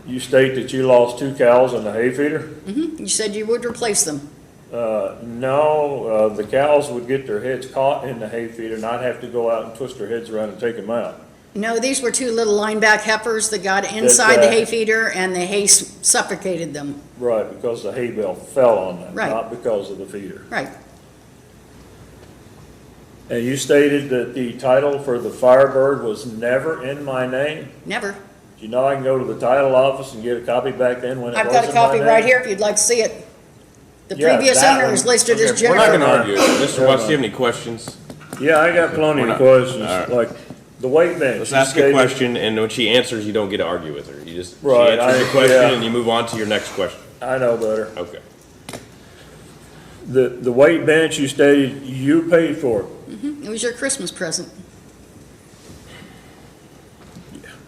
Speaker 3: You state that you lost 2 cows on the hay feeder?
Speaker 9: You said you would replace them.
Speaker 3: No, the cows would get their heads caught in the hay feeder, not have to go out and twist their heads around and take them out.
Speaker 9: No, these were 2 little lineback heifers that got inside the hay feeder and the hay suffocated them.
Speaker 3: Right, because the hay bale fell on them,
Speaker 9: Right.
Speaker 3: not because of the feeder.
Speaker 9: Right.
Speaker 3: And you stated that the title for the Firebird was never in my name?
Speaker 9: Never.
Speaker 3: Do you know I can go to the title office and get a copy back then when it
Speaker 9: I've
Speaker 3: was
Speaker 9: got a
Speaker 3: in my
Speaker 9: copy
Speaker 3: name?
Speaker 9: right here if you'd like to see it. The
Speaker 3: Yeah,
Speaker 9: previous
Speaker 3: that
Speaker 9: owner
Speaker 3: one.
Speaker 9: is listed as
Speaker 2: Okay, we're not gonna
Speaker 9: Jennifer.
Speaker 2: argue. Mr. Watts, do you have any questions?
Speaker 3: Yeah, I got plenty
Speaker 2: We're
Speaker 3: of
Speaker 2: not-
Speaker 3: questions,
Speaker 2: all right.
Speaker 3: like the weight bench.
Speaker 2: Let's
Speaker 3: you
Speaker 2: ask a
Speaker 3: stated-
Speaker 2: question, and when she answers, you don't get to argue with her. You just, she
Speaker 3: Right,
Speaker 2: answers the
Speaker 3: yeah.
Speaker 2: question, and you move on to your next question.
Speaker 3: I know better.
Speaker 2: Okay.
Speaker 3: The weight bench, you stated you paid for it.
Speaker 9: It was your Christmas present.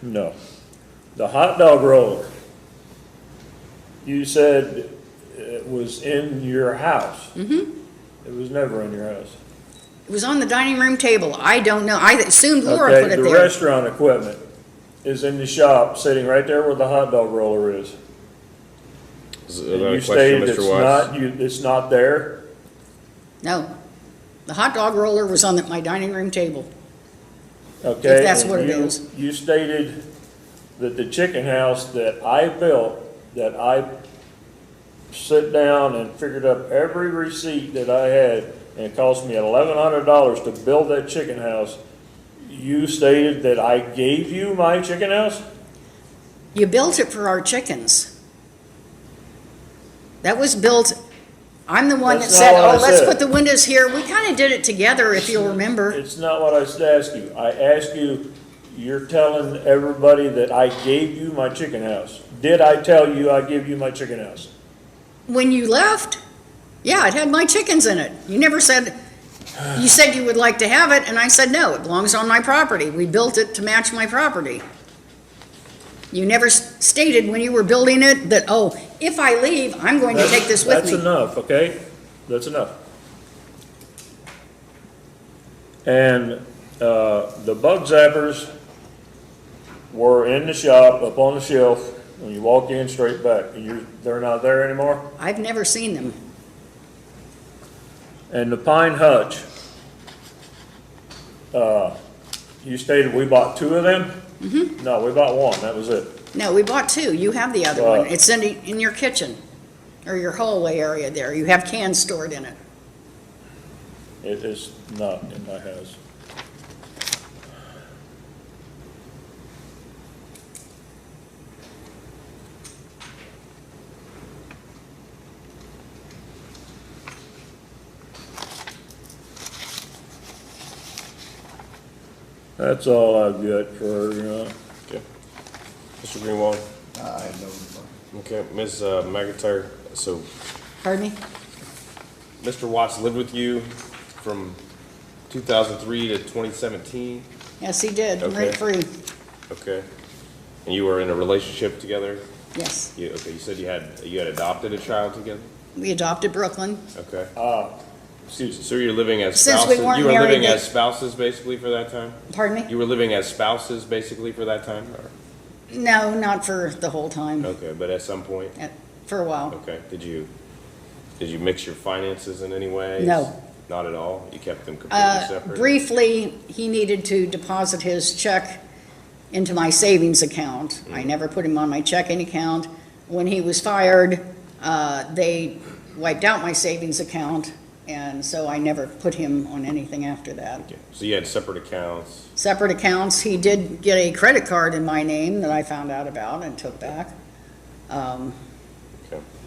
Speaker 3: No. The hot dog roller, you said it was in your house. It was never in your house.
Speaker 9: It was on the dining room table. I don't know. I assumed Laura
Speaker 3: Okay,
Speaker 9: put it
Speaker 3: the
Speaker 9: there.
Speaker 3: restaurant equipment is in the shop, sitting right there where the hot dog roller is.
Speaker 2: Is
Speaker 3: And
Speaker 2: there
Speaker 3: you
Speaker 2: a
Speaker 3: stated
Speaker 2: question,
Speaker 3: it's
Speaker 2: Mr. Watts?
Speaker 3: not, it's not there?
Speaker 9: No. The hot dog roller was on my dining room table.
Speaker 3: Okay.
Speaker 9: If that's
Speaker 3: and
Speaker 9: what it
Speaker 3: you-
Speaker 9: is.
Speaker 3: You stated that the chicken house that I built, that I sit down and figured up every receipt that I had, and it cost me $1,100 to build that chicken house, you stated that I gave you my chicken house?
Speaker 9: You built it for our chickens. That was built, I'm the one that
Speaker 3: That's
Speaker 9: said,
Speaker 3: not what I
Speaker 9: oh, let's
Speaker 3: said.
Speaker 9: put the windows here. We kind of did it together, if you'll remember.
Speaker 3: It's not what I asked you. I asked you, you're telling everybody that I gave you my chicken house. Did I tell you I gave you my chicken house?
Speaker 9: When you left, yeah, it had my chickens in it. You never said, you said you would like to have it, and I said, no, it belongs on my property. We built it to match my property. You never stated when you were building it that, oh, if I leave, I'm going to take this with me.
Speaker 3: That's enough, okay? That's enough. And the bug zappers were in the shop, up on the shelf, when you walk in straight back, and they're not there anymore?
Speaker 9: I've never seen them.
Speaker 3: And the pine hutch, You stated we bought 2 of them? Mm-hmm. No, we bought 1, that was it.
Speaker 9: No, we bought 2. You have the other one. It's in your kitchen, or your hallway area there. You have cans stored in it.
Speaker 3: It is not in my house. That's all I've got for,
Speaker 2: Okay. Mr. Greenwald?
Speaker 5: I have no.
Speaker 2: Okay, Ms. McIntyre, so
Speaker 9: Pardon me?
Speaker 2: Mr. Watts lived with you from 2003 to 2017?
Speaker 9: Yes, he did,
Speaker 2: Okay.
Speaker 9: rent-free.
Speaker 2: Okay. And you were in a relationship together?
Speaker 9: Yes.
Speaker 2: Okay, you said you had adopted a child together?
Speaker 9: We adopted Brooklyn.
Speaker 2: Okay.
Speaker 3: excuse me.
Speaker 2: So you're living as
Speaker 9: Since
Speaker 2: spouses?
Speaker 9: we weren't
Speaker 2: You were
Speaker 9: married
Speaker 2: living
Speaker 9: yet.
Speaker 2: as spouses basically for that time?
Speaker 9: Pardon me?
Speaker 2: You were living as spouses basically for that time? Or?
Speaker 9: No, not for the whole time,
Speaker 2: Okay, but at some point?
Speaker 9: for a while.
Speaker 2: Okay. Did you mix your finances in any way?
Speaker 9: No.
Speaker 2: Not at all? You kept them completely separate?
Speaker 9: Briefly, he needed to deposit his check into my savings account. I never put him on my checking account. When he was fired, they wiped out my savings account, and so I never put him on anything after that.
Speaker 2: Okay. So you had separate accounts?
Speaker 9: Separate accounts. He did get a credit card in my name that I found out about and took back.
Speaker 2: Okay.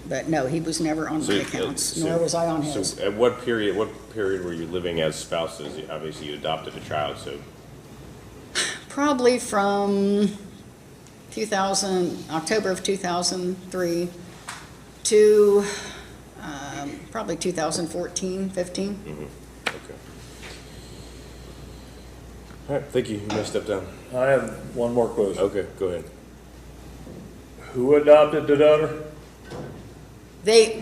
Speaker 9: But no, he was never on my accounts, nor was I on his.
Speaker 2: So at what period were you living as spouses? Obviously, you adopted a child, so
Speaker 9: Probably from October of 2003 to probably 2014, 15.
Speaker 2: okay. All right, thank you. You may step down.
Speaker 3: I have one more question.
Speaker 2: Okay, go ahead.
Speaker 3: Who adopted the daughter?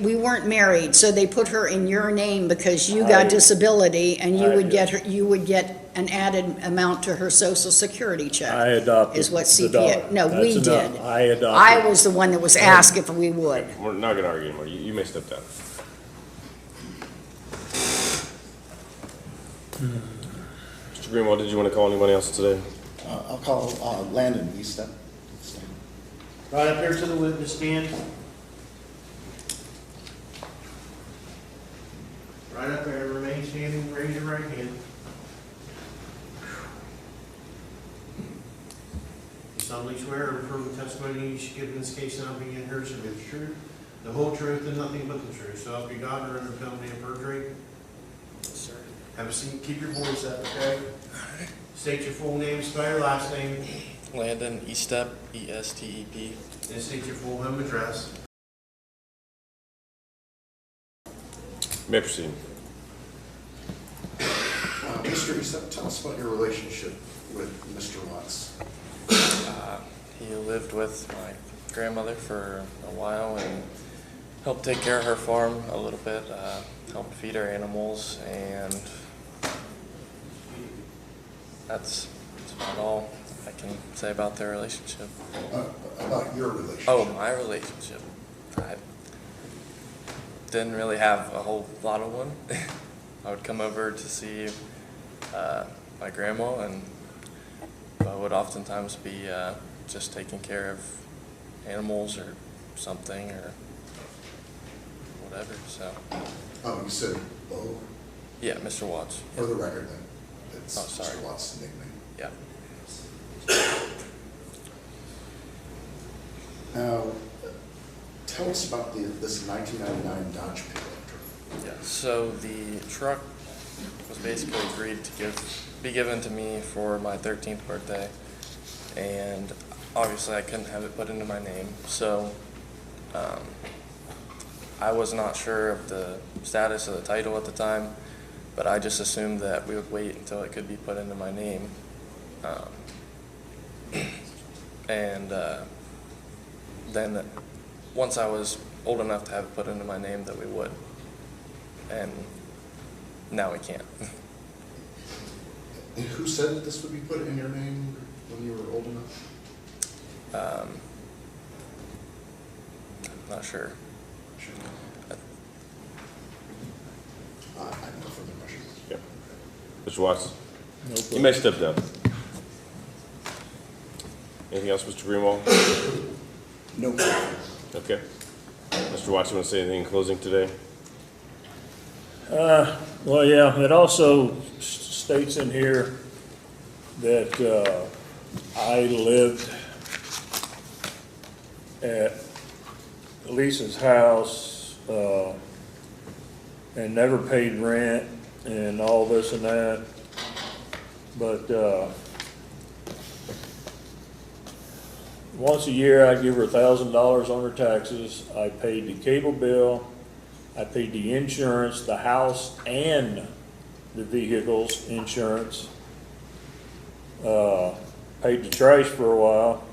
Speaker 9: We weren't married, so they put her in your name because you
Speaker 3: I-
Speaker 9: got disability and you
Speaker 3: I-
Speaker 9: would get her, you would get an added amount to her social security check.
Speaker 3: I adopted
Speaker 9: Is what
Speaker 3: the
Speaker 9: CPA,
Speaker 3: daughter.
Speaker 9: no,
Speaker 3: That's
Speaker 9: we
Speaker 3: enough.
Speaker 9: did.
Speaker 3: I adopted.
Speaker 9: I was the one that was asked if we would.
Speaker 2: We're not going to argue anymore. You may step down. Mr. Greenwald, did you want to call anyone else today?
Speaker 5: I'll call Landon Eastep.
Speaker 4: Right up here to the witness stand. Right up there, remain standing, raise your right hand. You solemnly swear or affirm the testimony you should give in this case now being heard shall be the truth, the whole truth, and nothing but the truth. So help you God, or under penalty of perjury. Sir. Have a seat, keep your voice up, okay? State your full name, spell your last name,
Speaker 10: Landon Eastep, E-S-T-E-P.
Speaker 4: and state your full home address.
Speaker 2: You may proceed.
Speaker 5: Mr. Eastep, tell us about your relationship with Mr. Watts.
Speaker 10: He lived with my grandmother for a while and helped take care of her farm a little bit, helped feed her animals, and that's about all I can say about their relationship.
Speaker 5: About your relationship.
Speaker 10: Oh, my relationship. I didn't really have a whole lot of one. I would come over to see my grandma, and I would oftentimes be just taking care of animals or something or whatever. So,
Speaker 5: Oh, you said Bo?
Speaker 10: yeah, Mr. Watts.
Speaker 5: For the record, then. It's
Speaker 10: Oh, sorry.
Speaker 5: Mr. Watts' nickname.
Speaker 10: Yeah.
Speaker 5: Now, tell us about this 1999 Dodge pickup truck.
Speaker 10: Yeah. So the truck was basically agreed to be given to me for my 13th birthday, and obviously I couldn't have it put into my name. So I was not sure of the status of the title at the time, but I just assumed that we would wait until it could be put into my name. And then once I was old enough to have it put into my name, that we would. And now we can't.
Speaker 5: And who said that this would be put in your name when you were old enough?
Speaker 10: Not sure.
Speaker 5: Sure. I have no further questions.
Speaker 2: Yeah. Mr. Watts?
Speaker 3: No
Speaker 2: You
Speaker 3: problem.
Speaker 2: may step down. Anything else, Mr. Greenwald?
Speaker 5: No.
Speaker 2: Okay. Mr. Watson, want to say anything in closing today?
Speaker 3: Well, yeah, it also states in here that I lived at Lisa's house and never paid rent and all this and that. But once a year, I'd give her $1,000 on her taxes. I paid the cable bill, I paid the insurance, the house and the vehicle's insurance. Paid the trash for a while.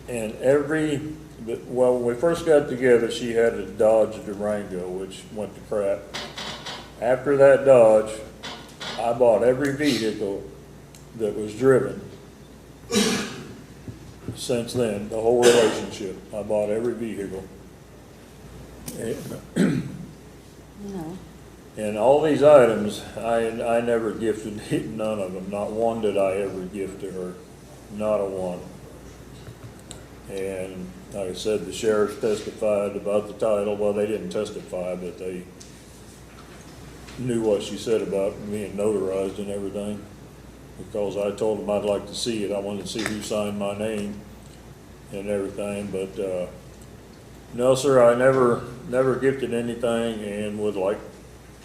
Speaker 3: And when we first got together, she had a Dodge Durango, which went to crap. After that Dodge, I bought every vehicle that was driven. Since then, the whole relationship, I bought every vehicle. And all these items, I never gifted none of them. Not one did I ever gift to her, not a one. And like I said, the sheriff testified about the title. Well, they didn't testify, but they knew what she said about being notarized and everything. Because I told them I'd like to see it. I wanted to see who signed my name and everything. But no, sir, I never gifted anything and would like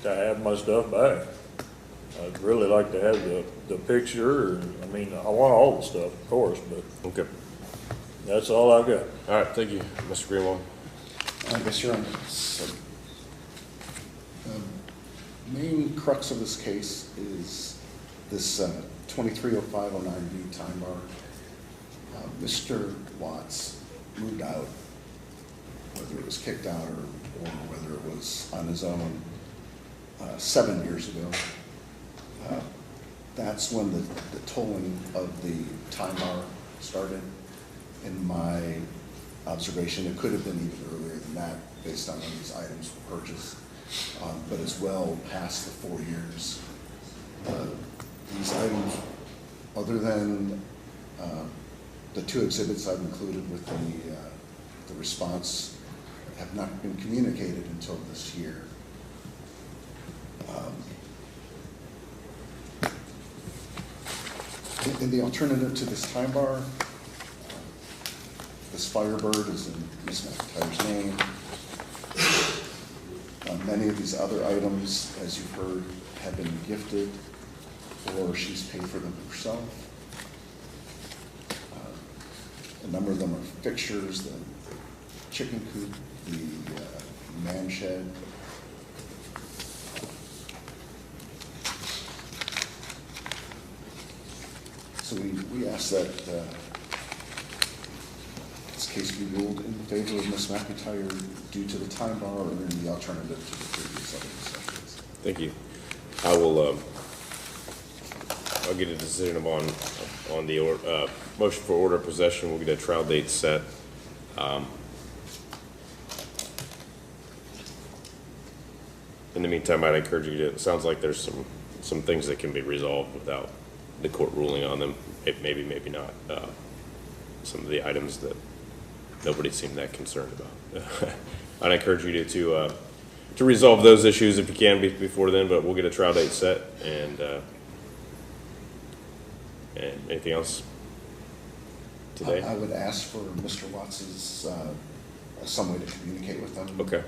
Speaker 3: to have my stuff back. I'd really like to have the picture. I mean, I want all the stuff, of course, but
Speaker 2: Okay.
Speaker 3: that's all I've got.
Speaker 2: All right, thank you, Mr. Greenwald.
Speaker 5: I guess you're on. So, main crux of this case is this 230509B time bar. Mr. Watts moved out, whether it was kicked out or whether it was on his own, 7 years ago. That's when the tolling of the time bar started. In my observation, it could have been even earlier than that based on when these items were purchased, but as well past the 4 years. These items, other than the 2 exhibits I've included with the response, have not been communicated until this year. In the alternative to this time bar, this Firebird is in Ms. McIntyre's name. Many of these other items, as you've heard, have been gifted or she's paid for them herself. A number of them are fixtures, the chicken coop, the man shed. So we ask that this case be ruled in favor of Ms. McIntyre due to the time bar or in the alternative to the previous other discussions.
Speaker 2: Thank you. I will, I'll get a decision on the motion for order of possession. We'll get a trial date set. In the meantime, I'd encourage you to, it sounds like there's some things that can be resolved without the court ruling on them. Maybe not. Some of the items that nobody seemed that concerned about. I'd encourage you to resolve those issues if you can before then, but we'll get a trial date set and anything else today?
Speaker 5: I would ask for Mr. Watts's, some way to communicate with them.
Speaker 2: Okay.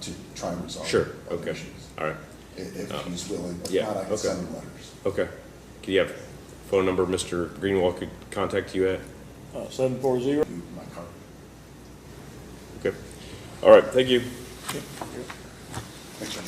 Speaker 5: To try and resolve.
Speaker 2: Sure,
Speaker 5: other
Speaker 2: okay,
Speaker 5: issues.
Speaker 2: all right,
Speaker 5: If he's willing. If
Speaker 2: yeah,
Speaker 5: not, I can
Speaker 2: okay.
Speaker 5: send him letters.
Speaker 2: okay. Can you have phone number Mr. Greenwald could contact you at?
Speaker 3: 740.
Speaker 5: Do my card.
Speaker 2: Okay, all right, thank you.
Speaker 5: Thanks, John.